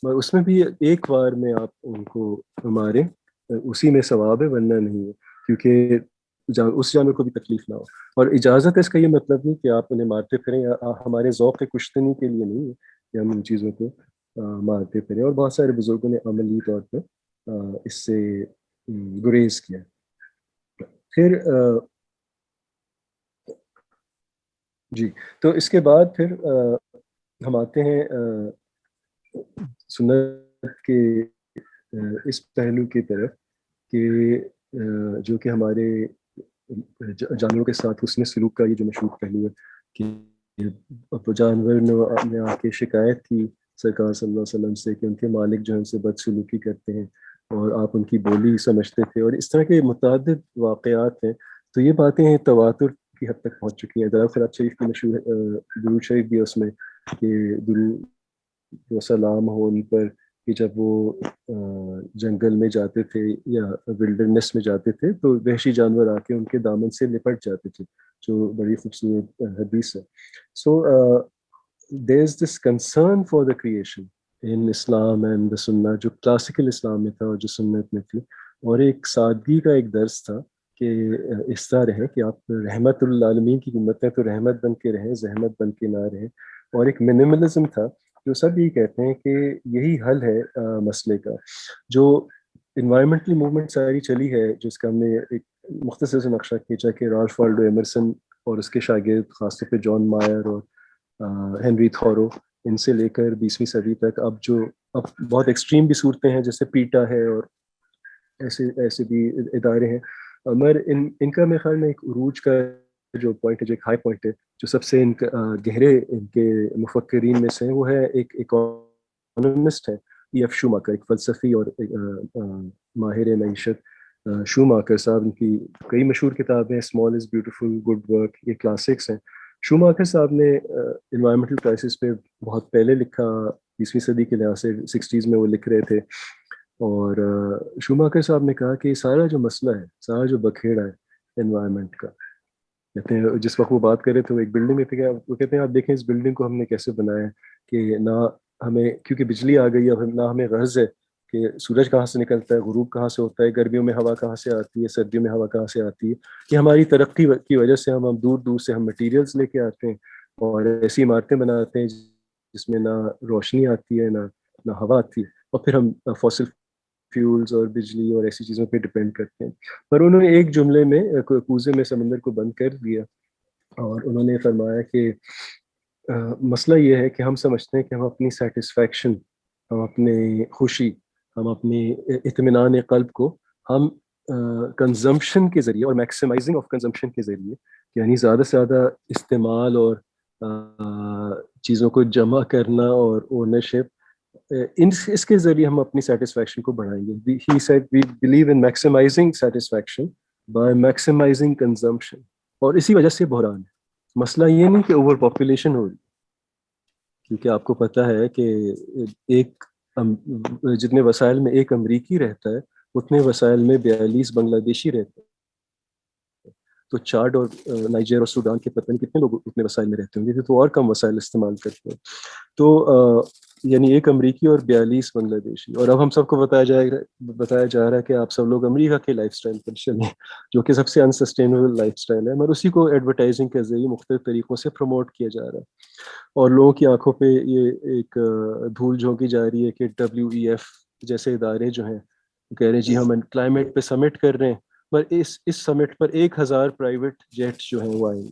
مگر اس میں بھی ایک بار میں آپ ان کو ماریں اسی میں ثواب ہے، ورنہ نہیں ہے، کیونکہ اس جانور کو بھی تکلیف نہ ہو. اور اجازت ہے اس کا یہ مطلب نہیں کہ آپ انہیں مارتے پھریں، ہمارے ذوق کشتنی کے لیے نہیں ہے کہ ہم ان چیزوں کو مارتے پھریں. اور بہت سارے بزرگوں نے عملی طور پر اس سے گریز کیا. پھر جی تو اس کے بعد پھر ہم آتے ہیں سنت کے اس پہلو کی طرف کہ جو کہ ہمارے جانوروں کے ساتھ حسن سلوک کا یہ جو مشہور پہلو ہے کہ جانور نے آ کے شکایت کی سرکار صلی اللہ علیہ وسلم سے کہ ان کے مالک جو ہے ان سے بدسلوکی کرتے ہیں اور آپ ان کی بولی سمجھتے تھے، اور اس طرح کے متعدد واقعات ہیں. تو یہ باتیں تواتر کی حد تک پہنچ چکی ہیں. درا خراب شریف کی مشہور درود شریف بھی اس میں کہ درود و سلام ہو ان پر کہ جب وہ جنگل میں جاتے تھے یا ولڈرنیس میں جاتے تھے تو وحشی جانور آ کے ان کے دامن سے لپٹ جاتے تھے، جو بڑی خوبصورت حدیث ہے. So there is this concern for the creation in Islam and the Sunnah, جو کلاسیکل اسلام میں تھا اور جو سنت میں تھی، اور ایک سادگی کا ایک درس تھا کہ اس طرح رہیں کہ آپ رحمت للعالمین کی امت ہیں تو رحمت بن کے رہیں، زحمت بن کے نہ رہیں. اور ایک منیملزم تھا، جو سب یہ کہتے ہیں کہ یہی حل ہے مسئلے کا. جو انوائرمنٹل موومنٹ ساری چلی ہے، جس کا ہم نے ایک مختصر سے نقشہ کھینچا کہ رالف والڈو ایمرسن اور اس کے شاگرد خاص طور پہ جان مائر اور ہنری تھورو، ان سے لے کر 20ویں صدی تک اب بہت ایکسٹریم بھی صورتیں ہیں جیسے پیٹا ہے اور ایسے بھی ادارے ہیں، مگر ان کا میرے خیال میں ایک عروج کا جو پوائنٹ ہے، جو ایک ہائی پوائنٹ ہے، جو سب سے گہرے ان کے مفکرین میں سے ہیں، وہ ہے ایک اکانومسٹ ہے ای ایف شوماکر، ایک فلسفی اور ماہر معیشت. شوماکر صاحب، ان کی کئی مشہور کتابیں، small is beautiful, good work, یہ کلاسکس ہیں. شوماکر صاحب نے انوائرمنٹل کرائسس پہ بہت پہلے لکھا، 20ویں صدی کے لحاظ سے 60s میں وہ لکھ رہے تھے. اور شوماکر صاحب نے کہا کہ سارا جو مسئلہ ہے، سارا جو بکھیڑا ہے انوائرمنٹ کا، کہتے ہیں جس وقت وہ بات کر رہے تھے وہ ایک بلڈنگ میں تھے، وہ کہتے ہیں آپ دیکھیں اس بلڈنگ کو ہم نے کیسے بنایا ہے کہ نہ ہمیں، کیونکہ بجلی آ گئی اب، نہ ہمیں غرض ہے کہ سورج کہاں سے نکلتا ہے، غروب کہاں سے ہوتا ہے، گرمیوں میں ہوا کہاں سے آتی ہے، سردیوں میں ہوا کہاں سے آتی ہے. کہ ہماری ترقی کی وجہ سے ہم دور دور سے ہم مٹیریلز لے کے آتے ہیں اور ایسی عمارتیں بناتے ہیں جس میں نہ روشنی آتی ہے، نہ ہوا آتی ہے، اور پھر ہم فوسل فیولز اور بجلی اور ایسی چیزوں پہ ڈپینڈ کرتے ہیں. پر انہوں نے ایک جملے میں کوزے میں سمندر کو بند کر دیا، اور انہوں نے فرمایا کہ مسئلہ یہ ہے کہ ہم سمجھتے ہیں کہ ہم اپنی سیٹسفیکشن، ہم اپنی خوشی، ہم اپنی اطمینان قلب کو ہم کنزمپشن کے ذریعے اور میکسیمائزنگ آف کنزمپشن کے ذریعے، یعنی زیادہ سے زیادہ استعمال اور چیزوں کو جمع کرنا اور اونرشپ، اس کے ذریعے ہم اپنی سیٹسفیکشن کو بڑھائیں گے. He said we believe in maximizing satisfaction by maximizing consumption. اور اسی وجہ سے بحران ہے. مسئلہ یہ نہیں کہ اوور پاپولیشن ہو رہی، کیونکہ آپ کو پتہ ہے کہ ایک جتنے وسائل میں ایک امریکی رہتا ہے اتنے وسائل میں 42 بنگلہ دیشی رہتے ہیں. تو چاڈ اور نائجر اور سوڈان کے پتہ نہیں کتنے لوگ اتنے وسائل میں رہتے ہوں گے، تو اور کم وسائل استعمال کرتے ہیں. تو یعنی ایک امریکی اور 42 بنگلہ دیشی. اور اب ہم سب کو بتایا جا رہا ہے کہ آپ سب لوگ امریکہ کے لائف سٹائل پر چلیں، جو کہ سب سے انسسٹینیبل لائف سٹائل ہے، مگر اسی کو ایڈورٹائزنگ کے ذریعے مختلف طریقوں سے پروموٹ کیا جا رہا ہے. اور لوگوں کی آنکھوں پہ یہ ایک دھول جھونکی جا رہی ہے کہ WEF جیسے ادارے جو ہیں کہہ رہے ہیں جی ہم کلائمیٹ پہ سمٹ کر رہے ہیں، پر اس سمٹ پر 1000 پرائیویٹ جیٹ جو ہیں وہ آئیں گے.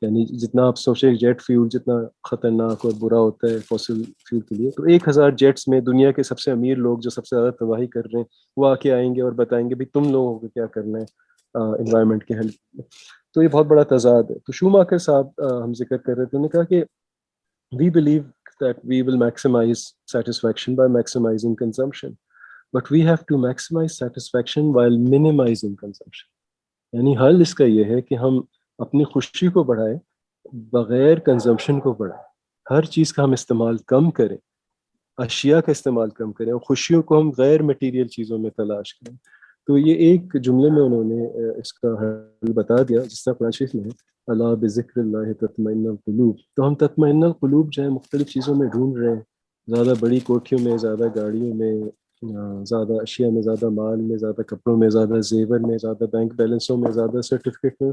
یعنی جتنا آپ سوچیں جیٹ فیول جتنا خطرناک اور برا ہوتا ہے فوسل فیول کے لیے، تو 1000 جیٹس میں دنیا کے سب سے امیر لوگ جو سب سے زیادہ تباہی کر رہے ہیں وہ آ کے آئیں گے اور بتائیں گے بھی تم لوگوں کو کیا کرنا ہے انوائرمنٹ کے حل میں. تو یہ بہت بڑا تضاد ہے. تو شوماکر صاحب ہم ذکر کر رہے تھے، انہوں نے کہا کہ we believe that we will maximize satisfaction by maximizing consumption, but we have to maximize satisfaction while minimizing consumption. یعنی حل اس کا یہ ہے کہ ہم اپنی خوشی کو بڑھائیں بغیر کنزمپشن کو بڑھائیں. ہر چیز کا ہم استعمال کم کریں، اشیاء کا استعمال کم کریں، اور خوشیوں کو ہم غیر مٹیریل چیزوں میں تلاش کریں. تو یہ ایک جملے میں انہوں نے اس کا حل بتا دیا، جس طرح قرآن شریف میں ہے الا بذکر اللہ تطمئن القلوب. تو ہم تطمئن القلوب جو ہے مختلف چیزوں میں ڈھونڈ رہے ہیں، زیادہ بڑی کوٹھیوں میں، زیادہ گاڑیوں میں، زیادہ اشیاء میں، زیادہ مال میں، زیادہ کپڑوں میں، زیادہ زیور میں، زیادہ بینک بیلنسوں میں، زیادہ سرٹیفکیٹ میں.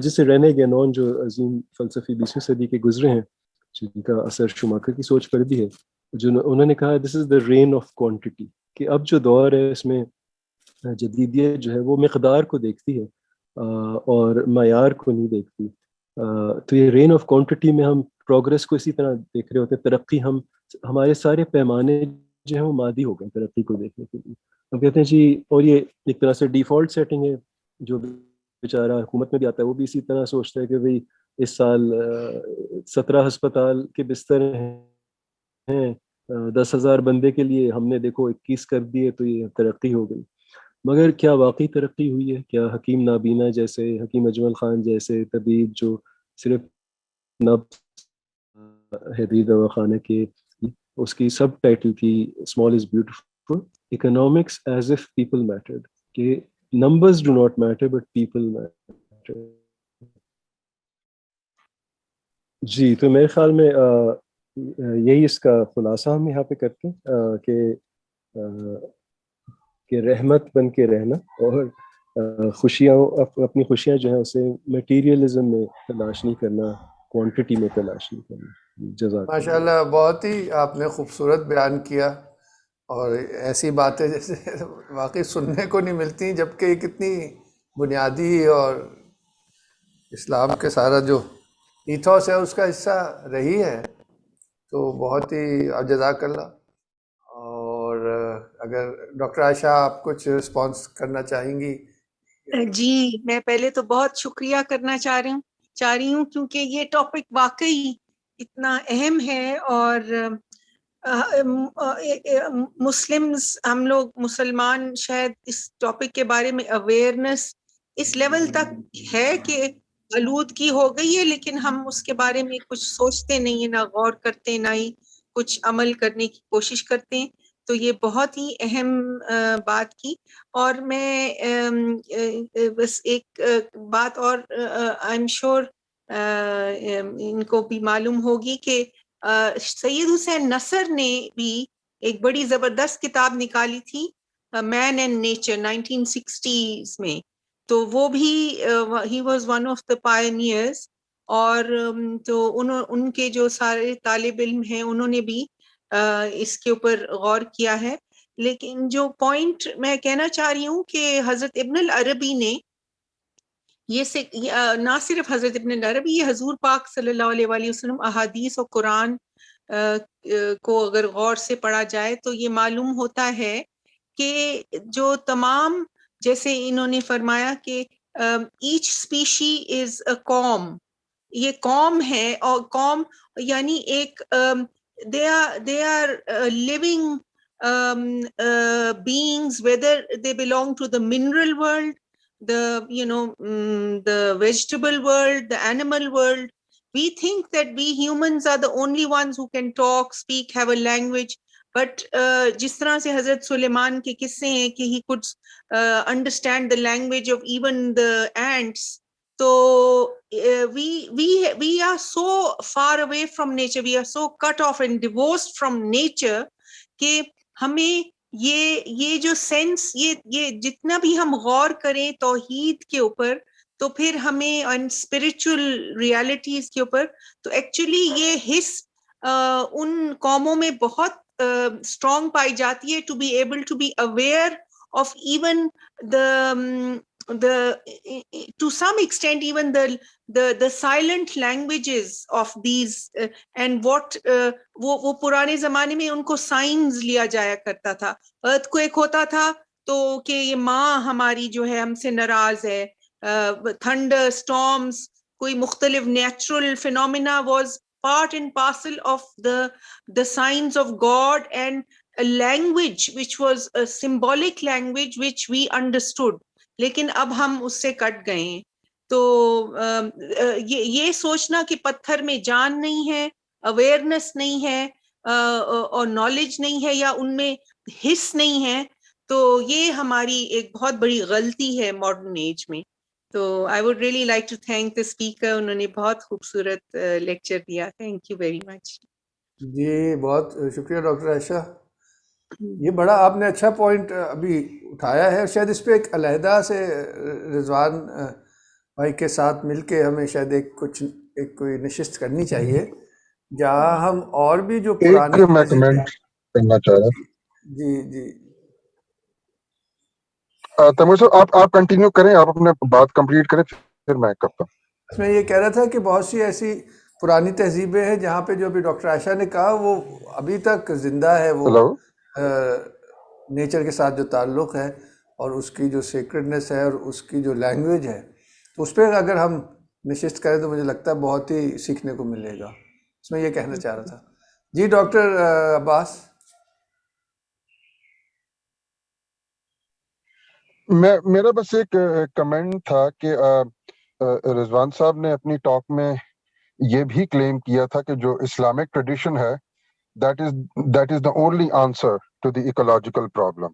جسے رینے گینون جو عظیم فلسفی 20ویں صدی کے گزرے ہیں، جن کا اثر شوماکر کی سوچ پر بھی ہے، انہوں نے کہا دس از دا رین آف کوانٹٹی، کہ اب جو دور ہے اس میں جدیدیت جو ہے وہ مقدار کو دیکھتی ہے اور معیار کو نہیں دیکھتی. تو یہ رین آف کوانٹٹی میں ہم پروگرس کو اسی طرح دیکھ رہے ہوتے ہیں. ترقی ہمارے سارے پیمانے جو ہیں وہ مادی ہو گئے ترقی کو دیکھنے کے لیے. ہم کہتے ہیں جی، اور یہ ایک طرح سے ڈیفالٹ سیٹنگ ہے. جو بیچارہ حکومت میں بھی آتا ہے وہ بھی اسی طرح سوچتا ہے کہ بھئی اس سال 17 ہسپتال کے بستر ہیں، 10,000 بندے کے لیے، ہم نے دیکھو 21 کر دیے، تو یہ ترقی ہو گئی. مگر کیا واقعی ترقی ہوئی ہے؟ کیا حکیم نابینا جیسے، حکیم اجمل خان جیسے طبیب جو صرف نبض حدید دواخانہ کے اس کی سب ٹائٹل تھی small is beautiful, economics as if people mattered, کہ numbers do not matter but people matter. جی تو میرے خیال میں یہی اس کا خلاصہ ہم یہاں پہ کرتے ہیں کہ رحمت بن کے رہنا، اور خوشیاں اپنی خوشیاں جو ہیں اسے میٹیریلزم میں تلاش نہیں کرنا، کوانٹٹی میں تلاش نہیں کرنا. جزاک ماشاء اللہ، بہت ہی آپ نے خوبصورت بیان کیا، اور ایسی باتیں جیسے واقعی سننے کو نہیں ملتی، جبکہ یہ کتنی بنیادی اور اسلام کے سارا جو ایتھوس ہے اس کا حصہ رہی ہے. تو بہت ہی جزاک اللہ. اور اگر ڈاکٹر عائشہ آپ کچھ رسپانس کرنا چاہیں گی؟ جی، میں پہلے تو بہت شکریہ کرنا چاہ رہی ہوں کیونکہ یہ ٹاپک واقعی اتنا اہم ہے، اور ہم لوگ مسلمان شاید اس ٹاپک کے بارے میں اویئرنس اس لیول تک ہے کہ آلودگی ہو گئی ہے، لیکن ہم اس کے بارے میں کچھ سوچتے نہیں ہیں، نہ غور کرتے، نہ ہی کچھ عمل کرنے کی کوشش کرتے ہیں. تو یہ بہت ہی اہم بات کی. اور میں بس ایک بات اور آئی ایم شیور ان کو بھی معلوم ہوگی کہ سید حسین نصر نے بھی ایک بڑی زبردست کتاب نکالی تھی، مین اینڈ نیچر، 1960s میں. تو وہ بھی he was one of the pioneers. اور تو ان کے جو سارے طالب علم ہیں انہوں نے بھی اس کے اوپر غور کیا ہے. لیکن جو پوائنٹ میں کہنا چاہ رہی ہوں کہ حضرت ابن العربی نے نہ صرف حضرت ابن العربی، یہ حضور پاک صلی اللہ علیہ وآلہ وسلم احادیث اور قرآن کو اگر غور سے پڑھا جائے تو یہ معلوم ہوتا ہے کہ جو تمام، جیسے انہوں نے فرمایا کہ ایچ اسپیشی از اے قوم، یہ قوم ہے، اور قوم یعنی ایک they are living beings, whether they belong to the mineral world, the vegetable world, the animal world. We think that we humans are the only ones who can talk, speak, have a language. But جس طرح سے حضرت سلیمان کے قصے ہیں کہ he could understand the language of even the ants. So we are so far away from nature, we are so cut off and divorced from nature کہ ہمیں یہ جو سینس، یہ جتنا بھی ہم غور کریں توحید کے اوپر، تو پھر ہمیں اسپرچل ریالٹیز کے اوپر، تو ایکچولی یہ حس ان قوموں میں بہت اسٹرانگ پائی جاتی ہے، to be able to be aware of even to some extent even the silent languages of these and what وہ پرانے زمانے میں ان کو سائنز لیا جایا کرتا تھا. ارتھکویک ہوتا تھا تو کہ یہ ماں ہماری جو ہے ہم سے ناراض ہے، تھنڈر اسٹارمز، کوئی مختلف natural phenomena was part and parcel of the signs of God, and a language which was a symbolic language which we understood. لیکن اب ہم اس سے کٹ گئے ہیں. تو یہ سوچنا کہ پتھر میں جان نہیں ہے، اویئرنس نہیں ہے، اور نالج نہیں ہے، یا ان میں حس نہیں ہے، تو یہ ہماری ایک بہت بڑی غلطی ہے ماڈرن ایج میں. تو I would really like to thank the speaker, انہوں نے بہت خوبصورت لیکچر دیا. Thank you very much. جی بہت شکریہ ڈاکٹر عائشہ. یہ بڑا آپ نے اچھا پوائنٹ ابھی اٹھایا ہے، شاید اس پہ ایک علیحدہ سے رضوان بھائی کے ساتھ مل کے ہمیں شاید ایک کوئی نشست کرنی چاہیے جہاں ہم اور بھی جو پرانی میں کمنٹ کرنا چاہ رہا ہوں. جی تیمور صاحب آپ کنٹینیو کریں، آپ اپنے بات کمپلیٹ کریں پھر میں کرتا ہوں. میں یہ کہہ رہا تھا کہ بہت سی ایسی پرانی تہذیبیں ہیں جہاں پہ جو ابھی ڈاکٹر عائشہ نے کہا وہ ابھی تک زندہ ہے، وہ نیچر کے ساتھ جو تعلق ہے اور اس کی جو سیکرڈنس ہے اور اس کی جو لینگویج ہے، تو اس پہ اگر ہم نشست کریں تو مجھے لگتا ہے بہت ہی سیکھنے کو ملے گا. اس میں یہ کہنا چاہ رہا تھا. جی ڈاکٹر عباس. میرا بس ایک کمنٹ تھا کہ رضوان صاحب نے اپنی ٹاک میں یہ بھی کلیم کیا تھا کہ جو اسلامک ٹریڈیشن ہے that is the only answer to the ecological problem.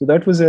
So that was a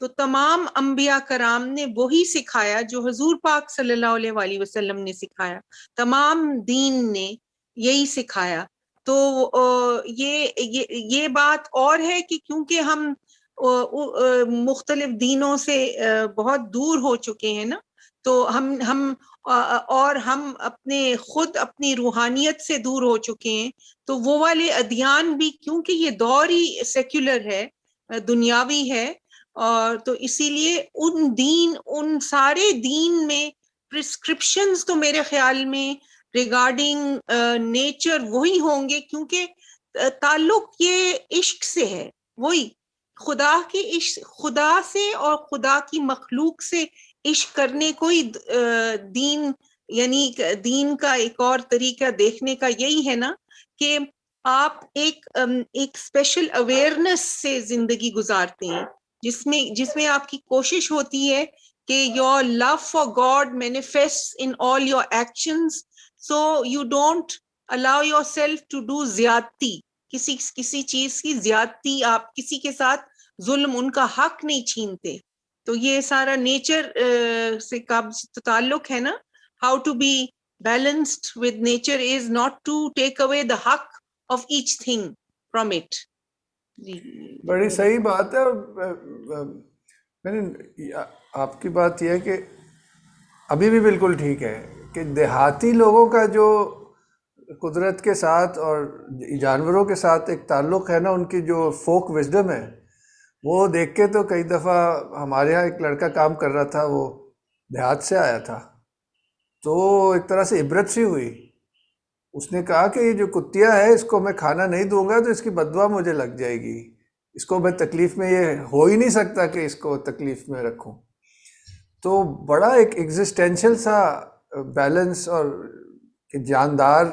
تو تمام انبیاء کرام نے وہی سکھایا جو حضور پاک صلی اللہ علیہ وسلم نے سکھایا، تمام دین نے یہی سکھایا. تو یہ بات اور ہے کہ کیونکہ ہم مختلف دینوں سے بہت دور ہو چکے ہیں نا، تو ہم اپنی روحانیت سے دور ہو چکے ہیں، تو وہ والے ادیان بھی کیونکہ یہ دور ہی سیکولر ہے، دنیاوی ہے، اور تو اسی لیے ان سارے دین میں پرسکرپشنز تو میرے خیال میں ریگارڈنگ نیچر وہی ہوں گے، کیونکہ تعلق یہ عشق سے ہے، وہی خدا سے اور خدا کی مخلوق سے عشق کرنے کوئی دین، یعنی دین کا ایک اور طریقہ دیکھنے کا یہی ہے نا کہ آپ ایک اسپیشل اویئرنس سے زندگی گزارتے ہیں، جس میں آپ کی کوشش ہوتی ہے کہ your love for God manifest in all your actions, so you don't allow yourself to do زیادتی، کسی چیز کی زیادتی، آپ کسی کے ساتھ ظلم، ان کا حق نہیں چھینتے. تو یہ سارا نیچر سے تعلق ہے نا. How to be balanced with nature is not to take away the حق of each thing from it. بڑی صحیح بات ہے. اور میں نے آپ کی بات یہ ہے کہ ابھی بھی بالکل ٹھیک ہے کہ دیہاتی لوگوں کا جو قدرت کے ساتھ اور جانوروں کے ساتھ ایک تعلق ہے نا، ان کی جو فوک وزڈم ہے، وہ دیکھ کے تو کئی دفعہ ہمارے یہاں ایک لڑکا کام کر رہا تھا، وہ دیہات سے آیا تھا، تو ایک طرح سے عبرت سی ہوئی. اس نے کہا کہ یہ جو کتیا ہے اس کو میں کھانا نہیں دوں گا تو اس کی بددعا مجھے لگ جائے گی، اس کو میں تکلیف میں، یہ ہو ہی نہیں سکتا کہ اس کو تکلیف میں رکھوں. تو بڑا ایک ایگزسٹینشل سا بیلنس، اور جاندار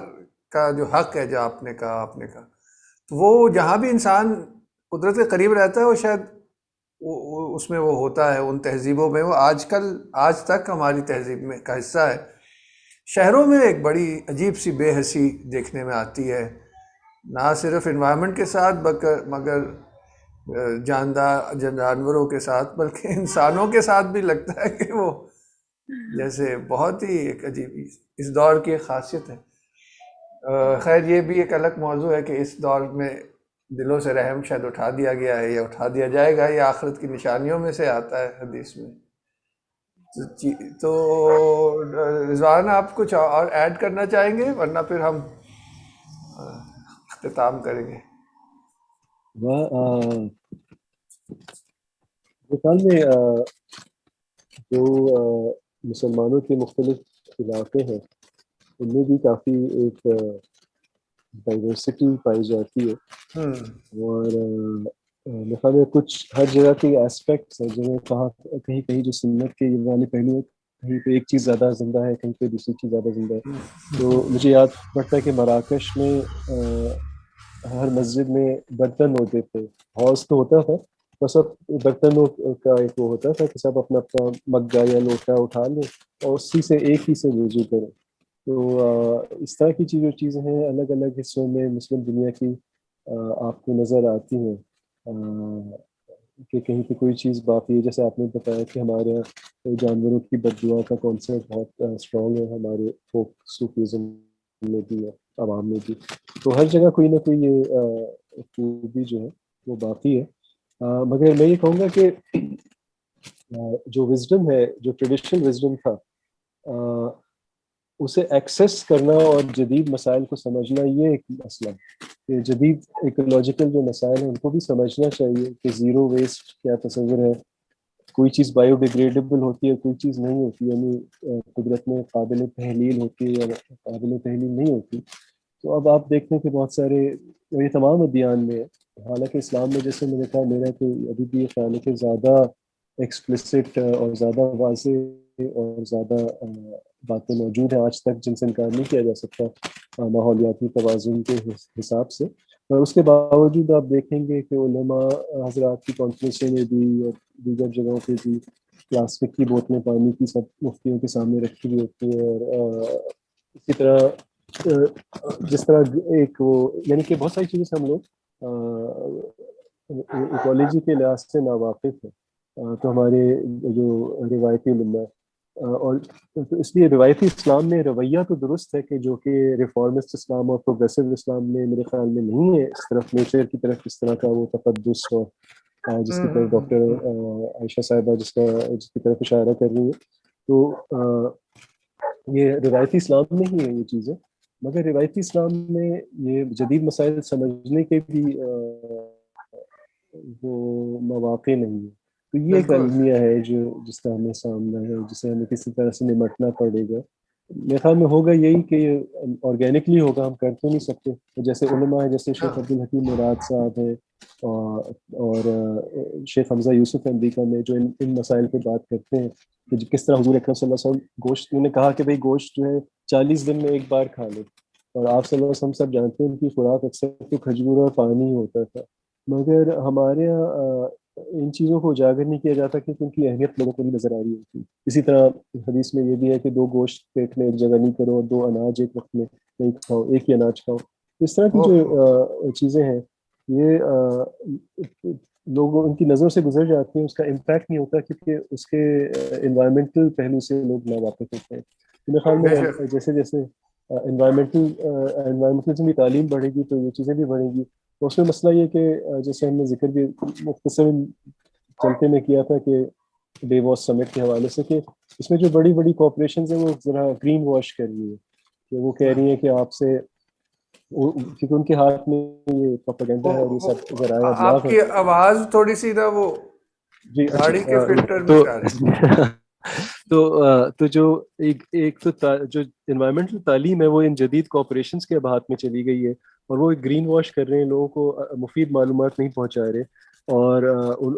کا جو حق ہے، جو آپ نے کہا تو وہ جہاں بھی انسان قدرت کے قریب رہتا ہے، وہ شاید اس میں وہ ہوتا ہے، ان تہذیبوں میں وہ آج تک ہماری تہذیب میں کا حصہ ہے. شہروں میں ایک بڑی عجیب سی بے حسی دیکھنے میں آتی ہے، نہ صرف انوائرمنٹ کے ساتھ مگر جانوروں کے ساتھ، بلکہ انسانوں کے ساتھ بھی لگتا ہے کہ وہ جیسے بہت ہی ایک عجیب اس دور کی ایک خاصیت ہے. خیر یہ بھی ایک الگ موضوع ہے کہ اس دور میں دلوں سے رحم شاید اٹھا دیا گیا ہے یا اٹھا دیا جائے گا، یہ آخرت کی نشانیوں میں سے آتا ہے حدیث میں. تو رضوان آپ کچھ اور ایڈ کرنا چاہیں گے، ورنہ پھر ہم اختتام کریں گے. مثال میں جو مسلمانوں کے مختلف علاقے ہیں ان میں بھی کافی ایک ڈائیورسٹی پائی جاتی ہے، اور مثال میں کچھ ہر جگہ کے ایسپیکٹس ہیں جنہیں کہیں جو سنت کے والی پہلو ہے، کہیں پہ ایک چیز زیادہ زندہ ہے، کہیں پہ دوسری چیز زیادہ زندہ ہے. تو مجھے یاد پڑتا ہے کہ مراکش میں ہر مسجد میں برتن ہوتے تھے، ہاؤس تو ہوتا تھا، بس سب برتنوں کا ایک وہ ہوتا تھا کہ سب اپنا اپنا مگا یا لوٹا اٹھا لیں اور اسی سے ایک ہی سے وضو کریں. تو اس طرح کی چیزیں ہیں الگ الگ حصوں میں مسلم دنیا کی آپ کو نظر آتی ہیں کہ کہیں پہ کوئی چیز باقی ہے. جیسے آپ نے بتایا کہ ہمارے یہاں جانوروں کی بد دعا کا کانسیپٹ بہت اسٹرانگ ہے ہمارے فوک صوفیزم میں بھی ہے، عوام میں بھی. تو ہر جگہ کوئی نہ کوئی یہ خوبی جو ہے وہ باقی ہے. مگر میں یہ کہوں گا کہ جو وزڈم ہے، جو ٹریڈیشنل وزڈم تھا، اسے ایکسیس کرنا اور جدید مسائل کو سمجھنا یہ ایک مسئلہ ہے کہ جدید ایکولوجیکل جو مسائل ہیں ان کو بھی سمجھنا چاہیے کہ زیرو ویسٹ کیا تصور ہے، کوئی چیز بایو ڈیگریڈیبل ہوتی ہے، کوئی چیز نہیں ہوتی، یعنی قدرت میں قابل تحلیل ہوتی ہے یا قابل تحلیل نہیں ہوتی. تو اب آپ دیکھتے ہیں کہ بہت سارے، یہ تمام ادیان میں، حالانکہ اسلام میں جیسے میں نے کہا میرا تو ابھی بھی یہ خیال ہے کہ زیادہ ایکسپلسٹ اور زیادہ واضح اور زیادہ باتیں موجود ہیں آج تک جن سے انکار نہیں کیا جا سکتا ماحولیاتی توازن کے حساب سے. اور اس کے باوجود آپ دیکھیں گے کہ علماء حضرات کی کانفرنسوں میں بھی اور دیگر جگہوں پہ بھی پلاسٹک کی بوتلیں پانی کی سب مفتیوں کے سامنے رکھی ہوئی ہوتی ہیں. اور اسی طرح جس طرح ایک وہ، یعنی کہ بہت ساری چیزیں سے ہم لوگ ایکولوجی کے لحاظ سے ناواقف ہیں. تو ہمارے جو روایتی علماء اور تو اس لیے روایتی اسلام میں رویہ تو درست ہے کہ جو کہ ریفارمسٹ اسلام اور پروگریسو اسلام میں میرے خیال میں نہیں ہے اس طرف نیچر کی طرف اس طرح کا وہ تقدس اور جس کی طرف ڈاکٹر عائشہ صاحبہ جس کی طرف اشارہ کر رہی ہے. تو یہ روایتی اسلام میں ہی ہے یہ چیزیں, مگر روایتی اسلام میں یہ جدید مسائل سمجھنے کے بھی وہ مواقع نہیں ہے. تو یہ ایک المیہ ہے جس کا ہمیں سامنا ہے, جسے ہمیں کسی طرح سے نمٹنا پڑے گا. میرے خیال میں ہوگا یہی کہ آرگینکلی ہوگا, ہم کر تو نہیں سکتے. جیسے علماء ہیں, جیسے شیخ عبدالحکیم مراد صاحب ہیں اور شیخ حمزہ یوسف امریکہ میں, جو ان مسائل پہ بات کرتے ہیں کہ کس طرح حضور اکرم صلی اللہ علیہ وسلم گوشت, نے کہا کہ بھئی گوشت جو ہے 40 دن میں ایک بار کھا لے, اور آپ صلی اللہ علیہ وسلم سب جانتے ہیں ان کی خوراک اکثر تو کھجور اور پانی ہوتا تھا. مگر ہمارے یہاں ان چیزوں کو اجاگر نہیں کیا جاتا کیونکہ ان کی اہمیت لوگوں کو نہیں نظر آ رہی ہوتی. اسی طرح حدیث میں یہ بھی ہے کہ 2 گوشت پیٹ میں ایک جگہ نہیں کرو اور 2 اناج ایک وقت میں نہیں کھاؤ, ایک ہی اناج کھاؤ. اس طرح کی جو چیزیں ہیں یہ لوگوں ان کی نظروں سے گزر جاتی ہیں, اس کا امپیکٹ نہیں ہوتا کیونکہ اس کے انوائرمنٹل پہلو سے لوگ ناواقف ہوتے ہیں. میرے خیال میں جیسے جیسے انوائرمنٹل کی تعلیم بڑھے گی تو یہ چیزیں بھی بڑھیں گی. تو اس میں مسئلہ یہ کہ جیسے ہم نے ذکر بھی مختصر چلتے میں کیا تھا کہ ڈیووس سمٹ کے حوالے سے, کہ اس میں جو بڑی بڑی کارپوریشنز ہیں وہ ذرا گرین واش کر رہی ہیں, کہ وہ کہہ رہی ہیں کہ آپ سے, کیونکہ ان کے ہاتھ میں یہ پروپیگنڈا ہے اور یہ سب ذرائع ابلاغ. آپ کی آواز تھوڑی سی نا وہ جی گاڑی کے فلٹر میں جا رہی. تو جو ایک تو جو انوائرمنٹل تعلیم ہے وہ ان جدید کارپوریشنز کے ہاتھ میں چلی گئی ہے, اور وہ گرین واش کر رہے ہیں, لوگوں کو مفید معلومات نہیں پہنچا رہے اور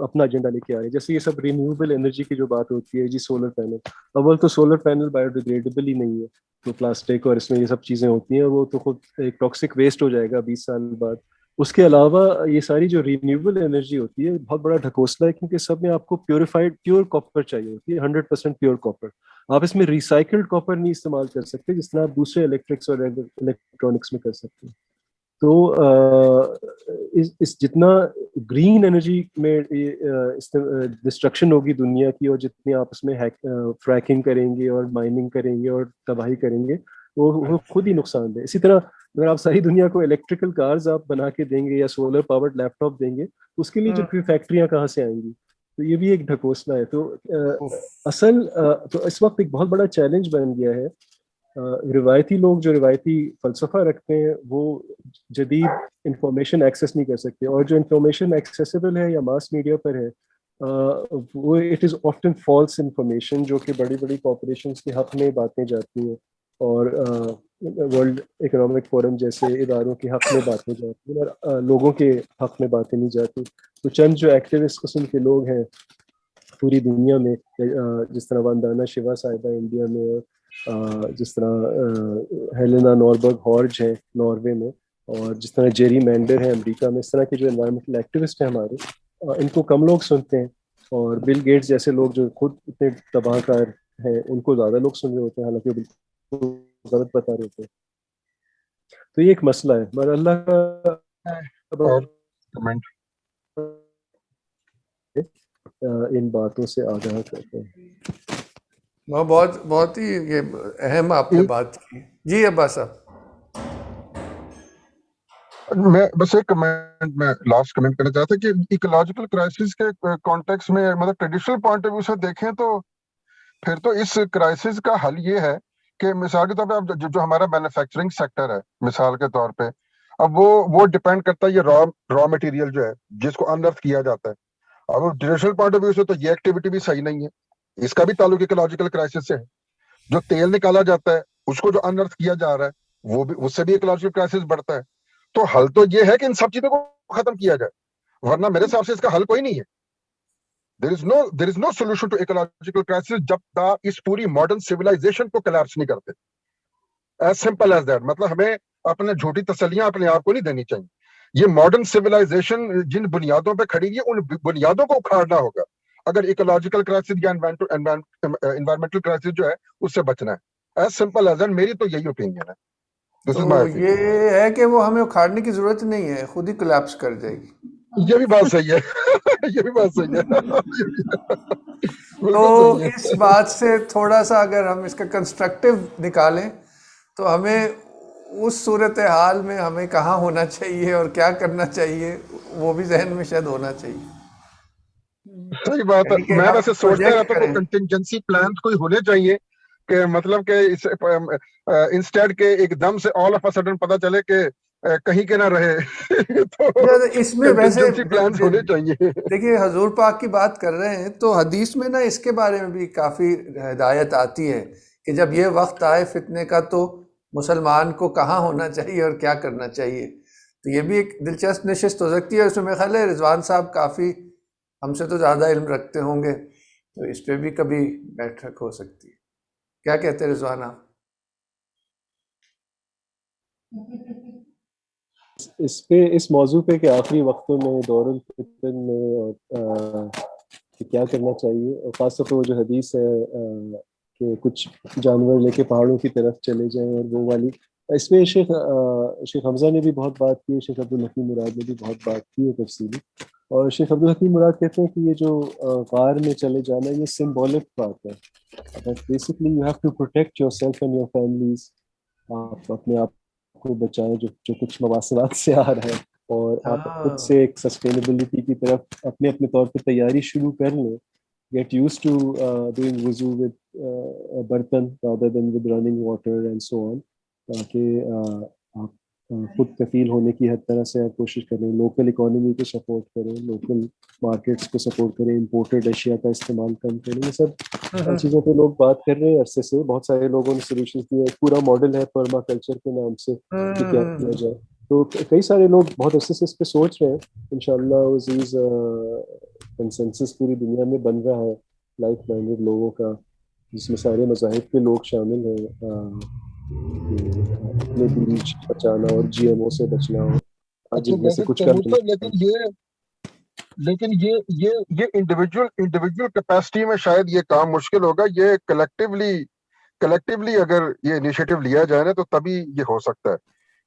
اپنا ایجنڈا لے کے آ رہے ہیں. جیسے یہ سب رینیویبل انرجی کی جو بات ہوتی ہے, جی سولر پینل, اول تو سولر پینل بایو ڈیگریڈیبل ہی نہیں ہے, تو پلاسٹک اور اس میں یہ سب چیزیں ہوتی ہیں, وہ تو خود ایک ٹاکسک ویسٹ ہو جائے گا 20 سال بعد. اس کے علاوہ یہ ساری جو رینیویبل انرجی ہوتی ہے بہت بڑا ڈھکوسلا ہے, کیونکہ سب میں آپ کو پیوریفائڈ پیور کاپر چاہیے ہوتی ہے, 100% پیور کاپر. آپ اس میں ریسائکلڈ کاپر نہیں استعمال کر سکتے جس طرح آپ دوسرے الیکٹرکس اور الیکٹرانکس میں کر سکتے ہیں. تو اس جتنا گرین انرجی میں ڈسٹرکشن ہوگی دنیا کی, اور جتنی آپ اس میں فریکنگ کریں گے اور مائننگ کریں گے اور تباہی کریں گے, وہ خود ہی نقصان دہ. اسی طرح اگر آپ ساری دنیا کو الیکٹریکل کارز آپ بنا کے دیں گے یا سولر پاورڈ لیپ ٹاپ دیں گے, اس کے لیے جو فیکٹریاں کہاں سے آئیں گی, تو یہ بھی ایک ڈھکوسلا ہے. تو تو اس وقت ایک بہت بڑا چیلنج بن گیا ہے. روایتی لوگ جو روایتی فلسفہ رکھتے ہیں وہ جدید انفارمیشن ایکسیس نہیں کر سکتے, اور جو انفارمیشن ایکسیسیبل ہے یا ماس میڈیا پر ہے وہ it is often false information, جو کہ بڑی بڑی کارپوریشنز کے حق میں باتیں جاتی ہیں اور ورلڈ اکنامک فورم جیسے اداروں کے حق میں باتیں جاتی ہیں, اور لوگوں کے حق میں باتیں نہیں جاتی. تو چند جو ایکٹیوسٹ قسم کے لوگ ہیں پوری دنیا میں, جس طرح وندانا شیوا صاحبہ انڈیا میں, اور جس طرح ہیلینا نوربرگ ہارج ہے ناروے میں, اور جس طرح جیری مینڈر ہے امریکہ میں, اس طرح کے جو انوائرمنٹل ایکٹیوسٹ ہیں ہمارے, ان کو کم لوگ سنتے ہیں. اور بل گیٹس جیسے لوگ جو خود اتنے تباہ کار ہیں ان کو زیادہ لوگ سن رہے ہوتے ہیں, حالانکہ بالکل غلط بتا رہے ہوتے ہیں. تو یہ ایک مسئلہ ہے, مگر اللہ کا ان باتوں سے آگاہ کرتے ہیں. بہت ہی یہ اہم آپ نے بات کی. جی عباس صاحب. میں بس ایک کمنٹ میں لاسٹ کمنٹ کرنا چاہتا کہ ایکولوجیکل کرائسس کے کانٹیکس میں مطلب ٹریڈیشنل پوائنٹ آف ویو سے دیکھیں تو پھر تو اس کرائسس کا حل یہ ہے کہ مثال کے طور پہ اب جو ہمارا مینوفیکچرنگ سیکٹر ہے مثال کے طور پہ, اب وہ ڈیپینڈ کرتا ہے یہ را مٹیریل جو ہے جس کو انرتھ کیا جاتا ہے. اب ٹریڈیشنل پوائنٹ آف ویو سے تو یہ ایکٹیویٹی بھی صحیح نہیں ہے, اس کا بھی تعلق ایکولوجیکل کرائسس سے ہے. جو تیل نکالا جاتا ہے اس کو جو انرتھ کیا جا رہا ہے وہ بھی, اس سے بھی ایکولوجیکل کرائسس بڑھتا ہے. تو حل تو یہ ہے کہ ان سب چیزوں کو ختم کیا جائے, ورنہ میرے حساب سے اس کا حل کوئی نہیں ہے. there is no solution to ecological crisis جب تک اس پوری ماڈرن سیولائزیشن کو کلیپس نہیں کرتے. as simple as that. مطلب ہمیں اپنے جھوٹی تسلیاں اپنے آپ کو نہیں دینی چاہیے. یہ ماڈرن سیولائزیشن جن بنیادوں پہ کھڑی ہے ان بنیادوں کو اکھاڑنا ہوگا اگر ایکولوجیکل کرائسس یا انوائرمنٹل کرائسس جو ہے اس سے بچنا ہے. as simple as that. میری تو یہی اوپینین ہے. تو یہ ہے کہ وہ ہمیں اکھاڑنے کی ضرورت نہیں ہے, خود ہی کولیپس کر جائے گی. یہ بھی بات صحیح ہے یہ بھی بات صحیح ہے بالکل تو صحیح ہے. اس بات سے تھوڑا سا اگر ہم اس کا کنسٹرکٹیو نکالیں تو ہمیں اس صورتحال میں ہمیں کہاں ہونا چاہیے اور کیا کرنا چاہیے وہ بھی ذہن میں شاید ہونا چاہیے. صحیح بات ہے. یعنی کہ میں ہم ویسے سوچتا پروجیکٹ رہتا ہوں کریں. کوئی کنٹینجنسی پلان کوئی ہونے چاہیے کہ مطلب کہ انسٹیڈ کے ایک دم سے آل آف اے سڈن پتہ چلے کہ کہیں کے نہ رہے تو اس میں ویسے کنٹینجنسی پلانز ہونے چاہیے. دیکھیے حضور پاک کی بات کر رہے ہیں تو حدیث میں نا اس کے بارے میں بھی کافی ہدایت آتی ہے کہ جب یہ وقت آئے فتنے کا تو مسلمان کو کہاں ہونا چاہیے اور کیا کرنا چاہیے. تو یہ بھی ایک دلچسپ نشست ہو سکتی ہے. اس میں میرا خیال ہے رضوان صاحب کافی ہم سے تو زیادہ علم رکھتے ہوں گے تو اس پہ بھی کبھی بیٹھک ہو سکتی ہے. کیا کہتے ہیں رضوان آپ؟ اس موضوع پہ کہ آخری وقتوں میں دور الفتن میں کہ کیا کرنا چاہیے، اور خاص طور پہ وہ جو حدیث ہے کہ کچھ جانور لے کے پہاڑوں کی طرف چلے جائیں اور وہ والی، اس میں شیخ حمزہ نے بھی بہت بات کی، شیخ عبدالحکیم مراد نے بھی بہت بات کی ہے تفصیلی. اور شیخ عبدالحکیم مراد کہتے ہیں کہ یہ جو غار میں چلے جانا یہ سمبولک بات ہے. Basically you have to protect yourself and your families. آپ اپنے آپ کو بچائیں جو کچھ مواصلات سے آ رہا ہے، اور آپ خود سے ایک سسٹینیبلٹی کی طرف اپنے طور پہ تیاری شروع کر لیں. گیٹ یوز ٹو ڈوئنگ وضو ود برتن rather than with running water and so on، تاکہ آپ خود کفیل ہونے کی ہر طرح سے آپ کوشش کریں. لوکل اکانومی کو سپورٹ کریں، لوکل مارکیٹس کو سپورٹ کریں، امپورٹڈ اشیاء کا استعمال کم کریں. یہ سب چیزوں پہ لوگ بات کر رہے ہیں عرصے سے. بہت سارے لوگوں نے سولوشنز دیے. ایک پورا ماڈل ہے پرما کلچر کے نام سے کہ کیا کیا جائے. تو کئی سارے لوگ بہت عرصے سے اس پہ سوچ رہے ہیں. انشاءاللہ عزیز کنسنسس پوری دنیا میں بن رہا ہے لائک مائنڈڈ لوگوں کا، جس میں سارے مذاہب کے لوگ شامل ہیں. اپنے بیج بچانا اور جی ایم او سے بچنا، اور جن میں سے کچھ کا لیکن یہ انڈیویجول کیپیسٹی میں شاید یہ کام مشکل ہوگا. یہ کلیکٹیولی اگر یہ انیشیٹو لیا جائے نا تو تبھی یہ ہو سکتا ہے.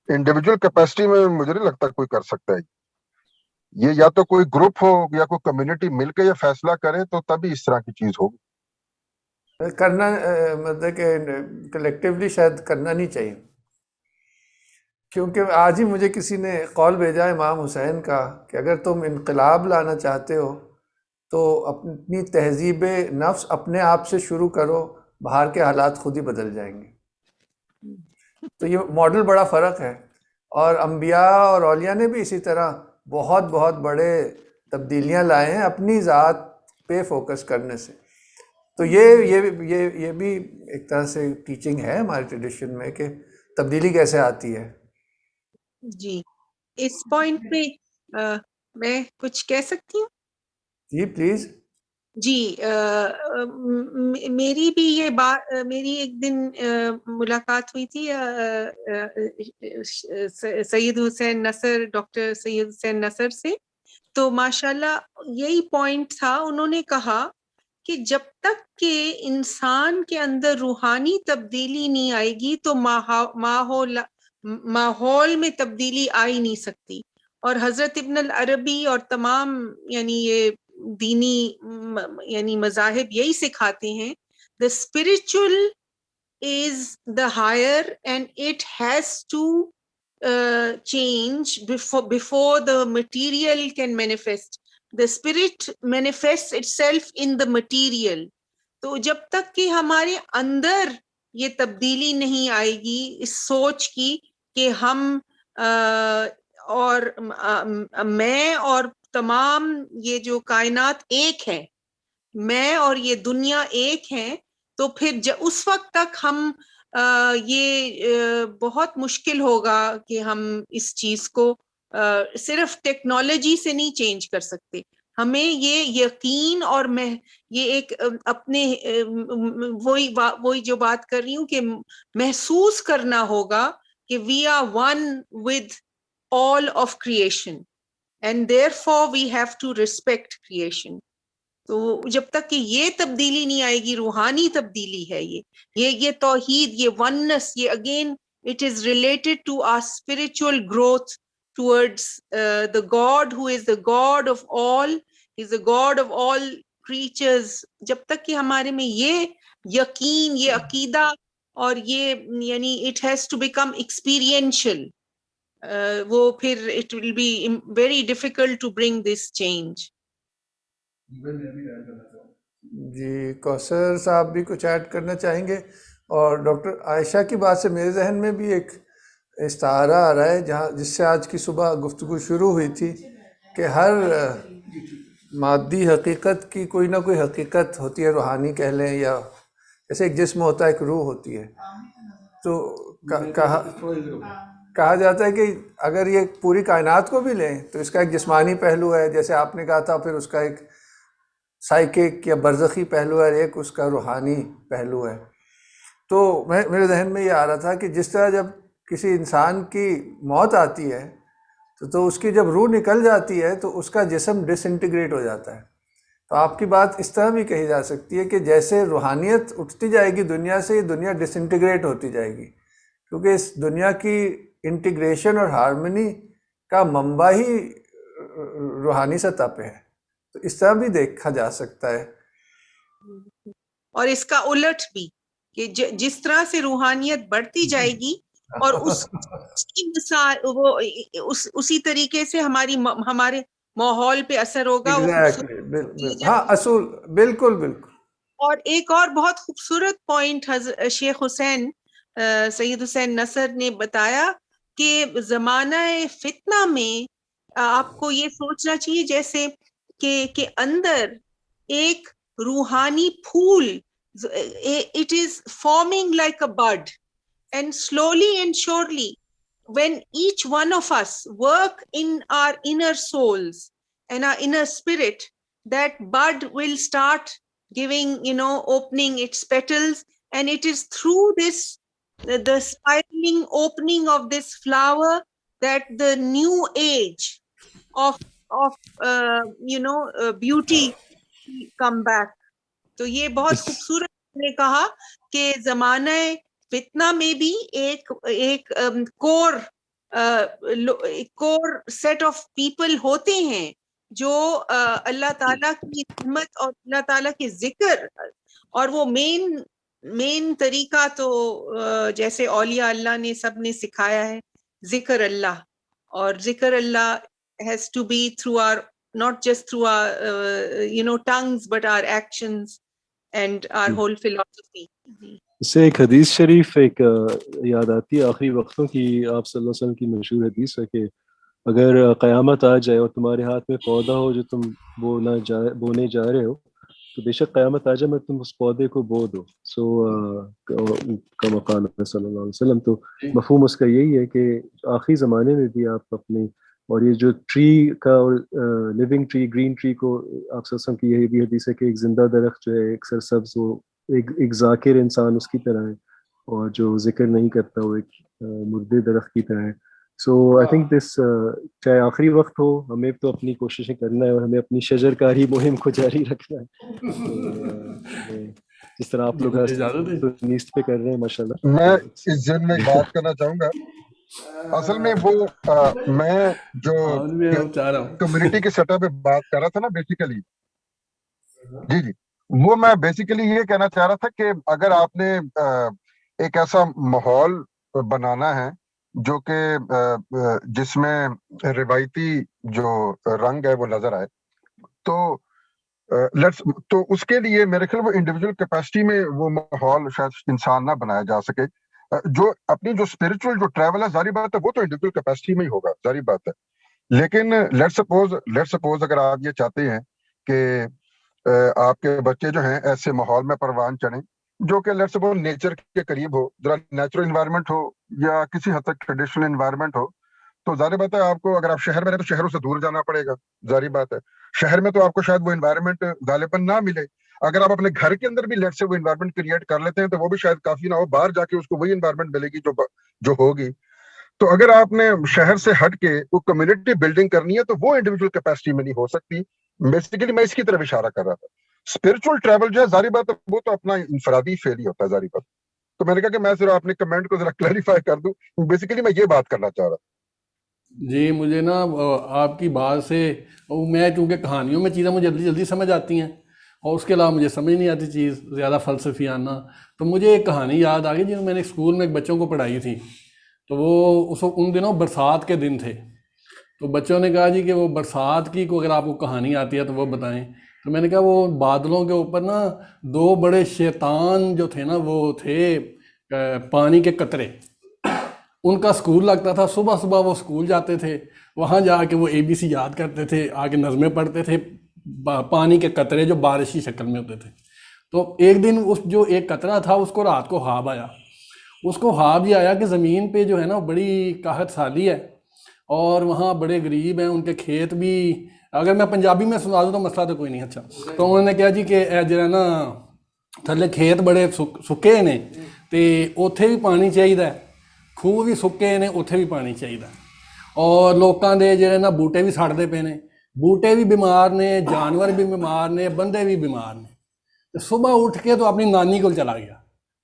انڈیویجول کیپیسٹی میں مجھے نہیں لگتا کوئی کر سکتا ہے. یہ یا تو کوئی گروپ ہو یا کوئی کمیونٹی مل کے یہ فیصلہ کرے تو تبھی اس طرح کی چیز ہوگی. کرنا مطلب کہ کلیکٹیولی شاید کرنا نہیں چاہیے، کیونکہ آج ہی مجھے کسی نے قول بھیجا امام حسین کا کہ اگر تم انقلاب لانا چاہتے ہو تو اپنی تہذیب نفس اپنے آپ سے شروع کرو، باہر کے حالات خود ہی بدل جائیں گے. تو یہ ماڈل بڑا فرق ہے. اور انبیاء اور اولیاء نے بھی اسی طرح بہت بہت بڑے تبدیلیاں لائے ہیں اپنی ذات پہ فوکس کرنے سے. تو یہ بھی ایک طرح سے ٹیچنگ ہے ہماری ٹریڈیشن میں کہ تبدیلی کیسے آتی ہے. جی اس پوائنٹ پہ میں کچھ کہہ سکتی ہوں؟ جی پلیز. جی میری بھی یہ بات، میری ایک دن ملاقات ہوئی تھی سید حسین نصر، ڈاکٹر سید حسین نصر سے. تو ماشاءاللہ یہی پوائنٹ تھا. انہوں نے کہا کہ جب تک کہ انسان کے اندر روحانی تبدیلی نہیں آئے گی تو ماحول میں تبدیلی آ ہی نہیں سکتی. اور حضرت ابن العربی اور تمام یعنی یہ دینی یعنی مذاہب یہی سکھاتے ہیں the spiritual is the higher and it has to change before the material can manifest. The spirit manifests itself in the material. تو جب تک کہ ہمارے اندر یہ تبدیلی نہیں آئے گی اس سوچ کی کہ ہم اور میں اور تمام یہ جو کائنات ایک ہے، میں اور یہ دنیا ایک ہے، تو پھر اس وقت تک ہم یہ بہت مشکل ہوگا کہ ہم اس چیز کو صرف ٹیکنالوجی سے نہیں چینج کر سکتے. ہمیں یہ یقین اور یہ ایک اپنے وہی جو بات کر رہی ہوں کہ محسوس کرنا ہوگا کہ we are one with all of creation and therefore we have to respect creation. تو جب تک کہ یہ تبدیلی نہیں آئے گی، روحانی تبدیلی ہے یہ توحید، یہ وننس، یہ again it is related to our spiritual growth. towards the God who is the God of all, is the God of all creatures. جب تک کہ ہمارے میں یہ یقین, یہ عقیدہ اور یہ یعنی it has to become experiential, وہ پھر it will be very difficult to bring this change. جی کوثر صاحب بھی کچھ ایڈ کرنا چاہیں گے؟ اور ڈاکٹر عائشہ کی بات سے میرے ذہن میں بھی ایک استعارہ آ رہا ہے جس سے آج کی صبح گفتگو شروع ہوئی تھی کہ ہر مادی حقیقت کی کوئی نہ کوئی حقیقت ہوتی ہے، روحانی کہہ لیں، یا جیسے ایک جسم ہوتا ہے ایک روح ہوتی ہے. تو کہا جاتا ہے کہ اگر یہ پوری کائنات کو بھی لیں تو اس کا ایک جسمانی پہلو ہے، جیسے آپ نے کہا تھا، پھر اس کا ایک سائیکک یا برزخی پہلو ہے، ایک اس کا روحانی پہلو ہے. تو میرے ذہن میں یہ آ رہا تھا کہ جس طرح جب کسی انسان کی موت آتی ہے تو اس کی جب روح نکل جاتی ہے تو اس کا جسم ڈس انٹیگریٹ ہو جاتا ہے. تو آپ کی بات اس طرح بھی کہی جا سکتی ہے کہ جیسے روحانیت اٹھتی جائے گی دنیا سے، یہ دنیا ڈس انٹیگریٹ ہوتی جائے گی، کیونکہ اس دنیا کی انٹیگریشن اور ہارمنی کا منبع ہی روحانی سطح پہ ہے. تو اس طرح بھی دیکھا جا سکتا ہے. اور اس کا الٹ بھی کہ جس طرح سے روحانیت بڑھتی جائے گی اور اسی طریقے سے ہمارے ماحول پہ اثر ہوگا. ہاں اصول بالکل. اور ایک اور بہت خوبصورت پوائنٹ شیخ حسین سید حسین نصر نے بتایا کہ زمانہ فتنہ میں آپ کو یہ سوچنا چاہیے جیسے کہ اندر ایک روحانی پھول, it is forming like a bud, and slowly and surely when each one of us work in our inner souls and our inner spirit, that bud will start giving, opening its petals, and it is through this the spiraling opening of this flower that the new age of beauty come back. تو یہ بہت خوبصورت نے کہا کہ زمانہ فتنہ میں بھی ایک کور سیٹ آف پیپل ہوتے ہیں جو اللہ تعالیٰ کی رحمت اور اللہ تعالیٰ کے ذکر, اور وہ مین طریقہ تو جیسے اولیاء اللہ نے سب نے سکھایا ہے, ذکر اللہ. اور ذکر اللہ has to be through our, not just through our tongues, but our actions and our whole philosophy. اس سے ایک حدیث شریف ایک یاد آتی ہے آخری وقتوں کی, آپ صلی اللہ علیہ وسلم کی مشہور حدیث ہے کہ اگر قیامت آ جائے اور تمہارے ہاتھ میں پودا ہو جو تم بونے جا رہے ہو, تو بے شک قیامت آ جائے میں تم اس پودے کو بو دو. کما قال صلی اللہ علیہ وسلم. تو مفہوم اس کا یہی ہے کہ آخری زمانے میں بھی آپ اپنے, اور یہ جو ٹری کا اور لیونگ ٹری, گرین ٹری کو آپ صلی اللہ علیہ وسلم کی یہی بھی حدیث ہے کہ ایک زندہ درخت جو ہے ایک سرسبز, وہ ایک ذاکر انسان اس کی طرح ہے, اور جو ذکر نہیں کرتا وہ ایک مردے درخت کی طرح ہے. سو آئی تھنک دس, چاہے آخری وقت ہو, ہمیں تو اپنی کوششیں کرنا ہے اور ہمیں اپنی شجر کاری مہم کو جاری رکھنا ہے, جس طرح آپ لوگ نیست پہ کر رہے ہیں ماشاء اللہ. میں اس ضمن میں بات کرنا چاہوں گا. اصل میں وہ میں جو کمیونٹی کے سطح پہ بات کر رہا تھا نا بیسیکلی, جی وہ میں بیسیکلی یہ کہنا چاہ رہا تھا کہ اگر آپ نے ایک ایسا ماحول بنانا ہے جو کہ جس میں روایتی جو رنگ ہے وہ نظر آئے, تو اس کے لیے میرے خیال وہ انڈیویجول کیپیسٹی میں وہ ماحول شاید انسان نہ بنایا جا سکے. جو اپنی جو اسپرچل جو ٹریول ہے, ظاہری بات ہے وہ تو انڈیویجول کیپیسٹی میں ہی ہوگا, ظاہری بات ہے. لیکن لیٹ سپوز اگر آپ یہ چاہتے ہیں کہ آپ کے بچے جو ہیں ایسے ماحول میں پروان چڑھیں جو کہ لیٹ سپوز نیچر کے قریب ہو, ذرا نیچرل انوائرمنٹ ہو یا کسی حد تک ٹریڈیشنل انوائرمنٹ ہو, تو ظاہر بات ہے آپ کو, اگر آپ شہر میں رہیں تو شہروں سے دور جانا پڑے گا, ظاہری بات ہے. شہر میں تو آپ کو شاید وہ انوائرمنٹ غالباً نہ ملے. اگر آپ اپنے گھر کے اندر بھی لیٹ سے وہ انوائرمنٹ کریٹ کر لیتے ہیں تو وہ بھی شاید کافی نہ ہو, باہر جا کے اس کو وہی انوائرمنٹ ملے گی جو ہوگی. تو اگر آپ نے شہر سے ہٹ کے وہ کمیونٹی بلڈنگ کرنی ہے تو وہ انڈیویجول کیپیسٹی میں نہیں ہو سکتی. بیسیکلی میں اس کی طرف اشارہ کر رہا تھا. اسپرچل ٹریول جو ہے ظاہری بات ہے وہ تو اپنا انفرادی فیل ہی ہوتا ہے, ظاہری بات. تو میں نے کہا کہ میں ذرا اپنے کمنٹ کو ذرا کلیریفائی کر دوں, بیسیکلی میں یہ بات کرنا چاہ رہا جی مجھے نا آپ کی بات سے میں چونکہ کہانیوں میں چیزیں مجھے جلدی جلدی سمجھ آتی ہیں اور اس کے علاوہ مجھے سمجھ نہیں آتی چیز زیادہ فلسفیانہ، تو مجھے ایک کہانی یاد آ گئی جو میں نے اسکول میں ایک بچوں کو پڑھائی تھی. تو وہ ان دنوں برسات کے دن تھے، تو بچوں نے کہا جی کہ وہ برسات کی کو اگر آپ کو کہانی آتی ہے تو وہ بتائیں. تو میں نے کہا وہ بادلوں کے اوپر نا دو بڑے شیطان جو تھے نا وہ تھے پانی کے قطرے. ان کا اسکول لگتا تھا، صبح صبح وہ اسکول جاتے تھے، وہاں جا کے وہ ABC یاد کرتے تھے، آگے نظمیں پڑھتے تھے، پانی کے قطرے جو بارش کی شکل میں ہوتے تھے. تو ایک دن اس جو ایک قطرہ تھا اس کو رات کو خواب آیا. اس کو خواب یہ آیا کہ زمین پہ جو ہے نا بڑی قحط سالی ہے اور وہاں بڑے غریب ہیں، ان کے کھیت بھی، اگر میں پنجابی میں سنا دوں تو مسئلہ تو کوئی نہیں. اچھا تو انہوں نے کہا جی کہ جو ہے نا تھلے کھیت بڑے سکے نے تے اوتھے بھی پانی چاہیے، خوہ بھی سکے نے اوتھے بھی پانی چاہیے، اور لوکاں دے جڑے نا بوٹے بھی سڑتے پے نے، بوٹے بھی بیمار نے، جانور بھی بیمار نے، بندے بھی بیمار نے. تو صبح اٹھ کے تو اپنی نانی کو چلا گیا،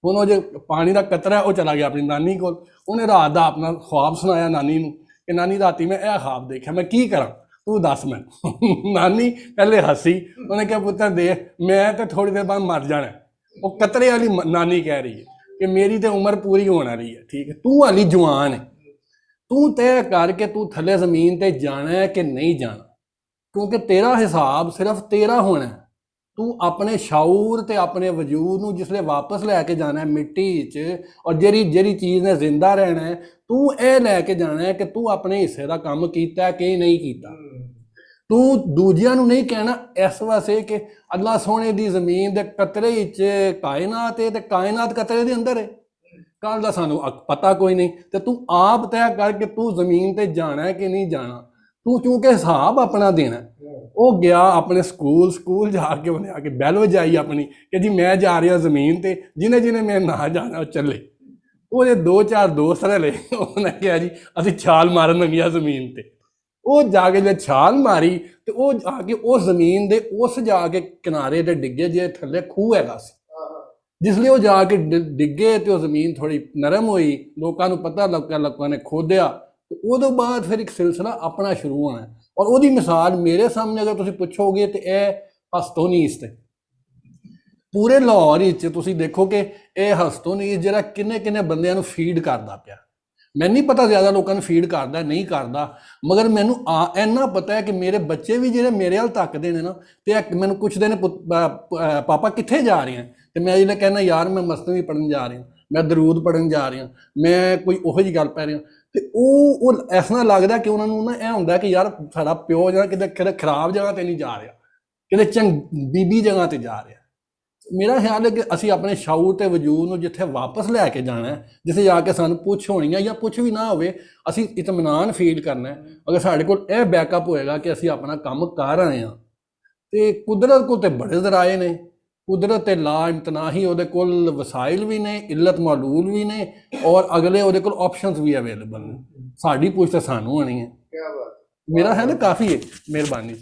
انہوں جو پانی کا قطرہ ہے وہ چلا گیا اپنی نانی کو. انہیں رات دا اپنا خواب سنایا نانی نو کہ نانی راتی میں اے خواب دیکھا، میں کی کراں تو دس میں. نانی پہلے ہسی، انہیں کہا پتر دیکھ میں تو تھوڑی دیر بعد مر جانا. وہ قطرے والی نانی کہہ رہی ہے کہ میری تو عمر پوری ہونا رہی ہے، ٹھیک ہے تو حالی جوان ہے، تو طے کر کے تو تھلے زمین تے جانا ہے کہ نہیں جانا، کیونکہ تیرا حساب صرف تیرا ہونا ہے. تو اپنے شعور تے اپنے وجود نو جس لے واپس لے کے جانا ہے مٹی چ، اور جیڑی چیز نے زندہ رہنا ہے تو اے لے کے جانا ہے کہ تو اپنے حصے دا کام کیتا ہے کہ نہیں کیتا. تو دوجیاں نو نہیں کہنا اس واسطے کہ اللہ سونے دی زمین دے قطرے وچ کائنات ہے تے کائنات قطرے دے اندر ہے، کل دا سانو پتہ کوئی نہیں. تے تو آپ طے کر کے تو زمین تے جانا ہے کہ نہیں جانا. تو کیونکہ حساب اپنا دینا ہے. وہ گیا اپنے سکول جا کے انہیں آ کے بیل وجائی اپنی کہ جی میں جا رہا زمین تے، جنہیں میں نہ جانا وہ چلے. وہ دو چار دوست رلے، انہیں کہا جی اسی چھال مارن لگیا زمین تے. وہ جا کے جب چھال ماری تو وہ جا کے اس زمین دے اس جا کے کنارے تے ڈگے جے تھلے خوہ ہے گا سی. جس لیے وہ جا کے ڈگے تو زمین تھوڑی نرم ہوئی، لوکاں نو پتہ لگا، لوکاں نے کھودیا. تو وہ بعد پھر ایک سلسلہ اپنا شروع ہونا ہے. اور وہ دی مثال میرے سامنے اگر تسی پوچھو گے تو اے ہستونیس تے پورے لاہور تسی دیکھو کہ اے ہستونیس جڑا کنے بندیاں نو فیڈ کردا پیا. میں نہیں پتا زیادہ لوگوں نے فیڈ کردا نہیں کردا، مگر مینوں اینا پتا ہے کہ میرے بچے بھی جڑے میرے حال تکدے نے نا تے مینوں پوچھدے نے پاپا کتھے جا رہے ہیں، تے میں جلے کہنا یار میں مثنوی پڑھن جا رہا ہوں، میں درود پڑھن جا رہا ہوں، میں کوئی اوہو جی گل پہ رہا ہوں. تے او ایسا لگدا کہ انہوں نے نا اے ہوندا کہ یار ساڈا پیو جا کدے خراب جگہ تے نہیں جا رہا، کدے بی جگہ تے جا رہا. میرا خیال ہے کہ اسی اپنے شعور تے وجود نو جتھے واپس لے کے جانا ہے، جسے جا کے سانو پوچھ ہونی ہے یا پوچھ بھی نہ ہوئے، اسی اطمینان فیل کرنا ہے. اگر ساڈے کول اے بیک اپ ہوئے گا کہ اسی اپنا کام کر رہے ہیں تے قدرت کو تے بڑے ذرائع نے، قدرت تے لا امتناہی وہ کول وسائل بھی نے، علت معلول بھی نے، اور اگلے وہ کول آپشنز بھی اویلیبل نے. ساڈی پوچھ تے سانو ہونی ہے. میرا ہے نا کافی ہے. مہربانی.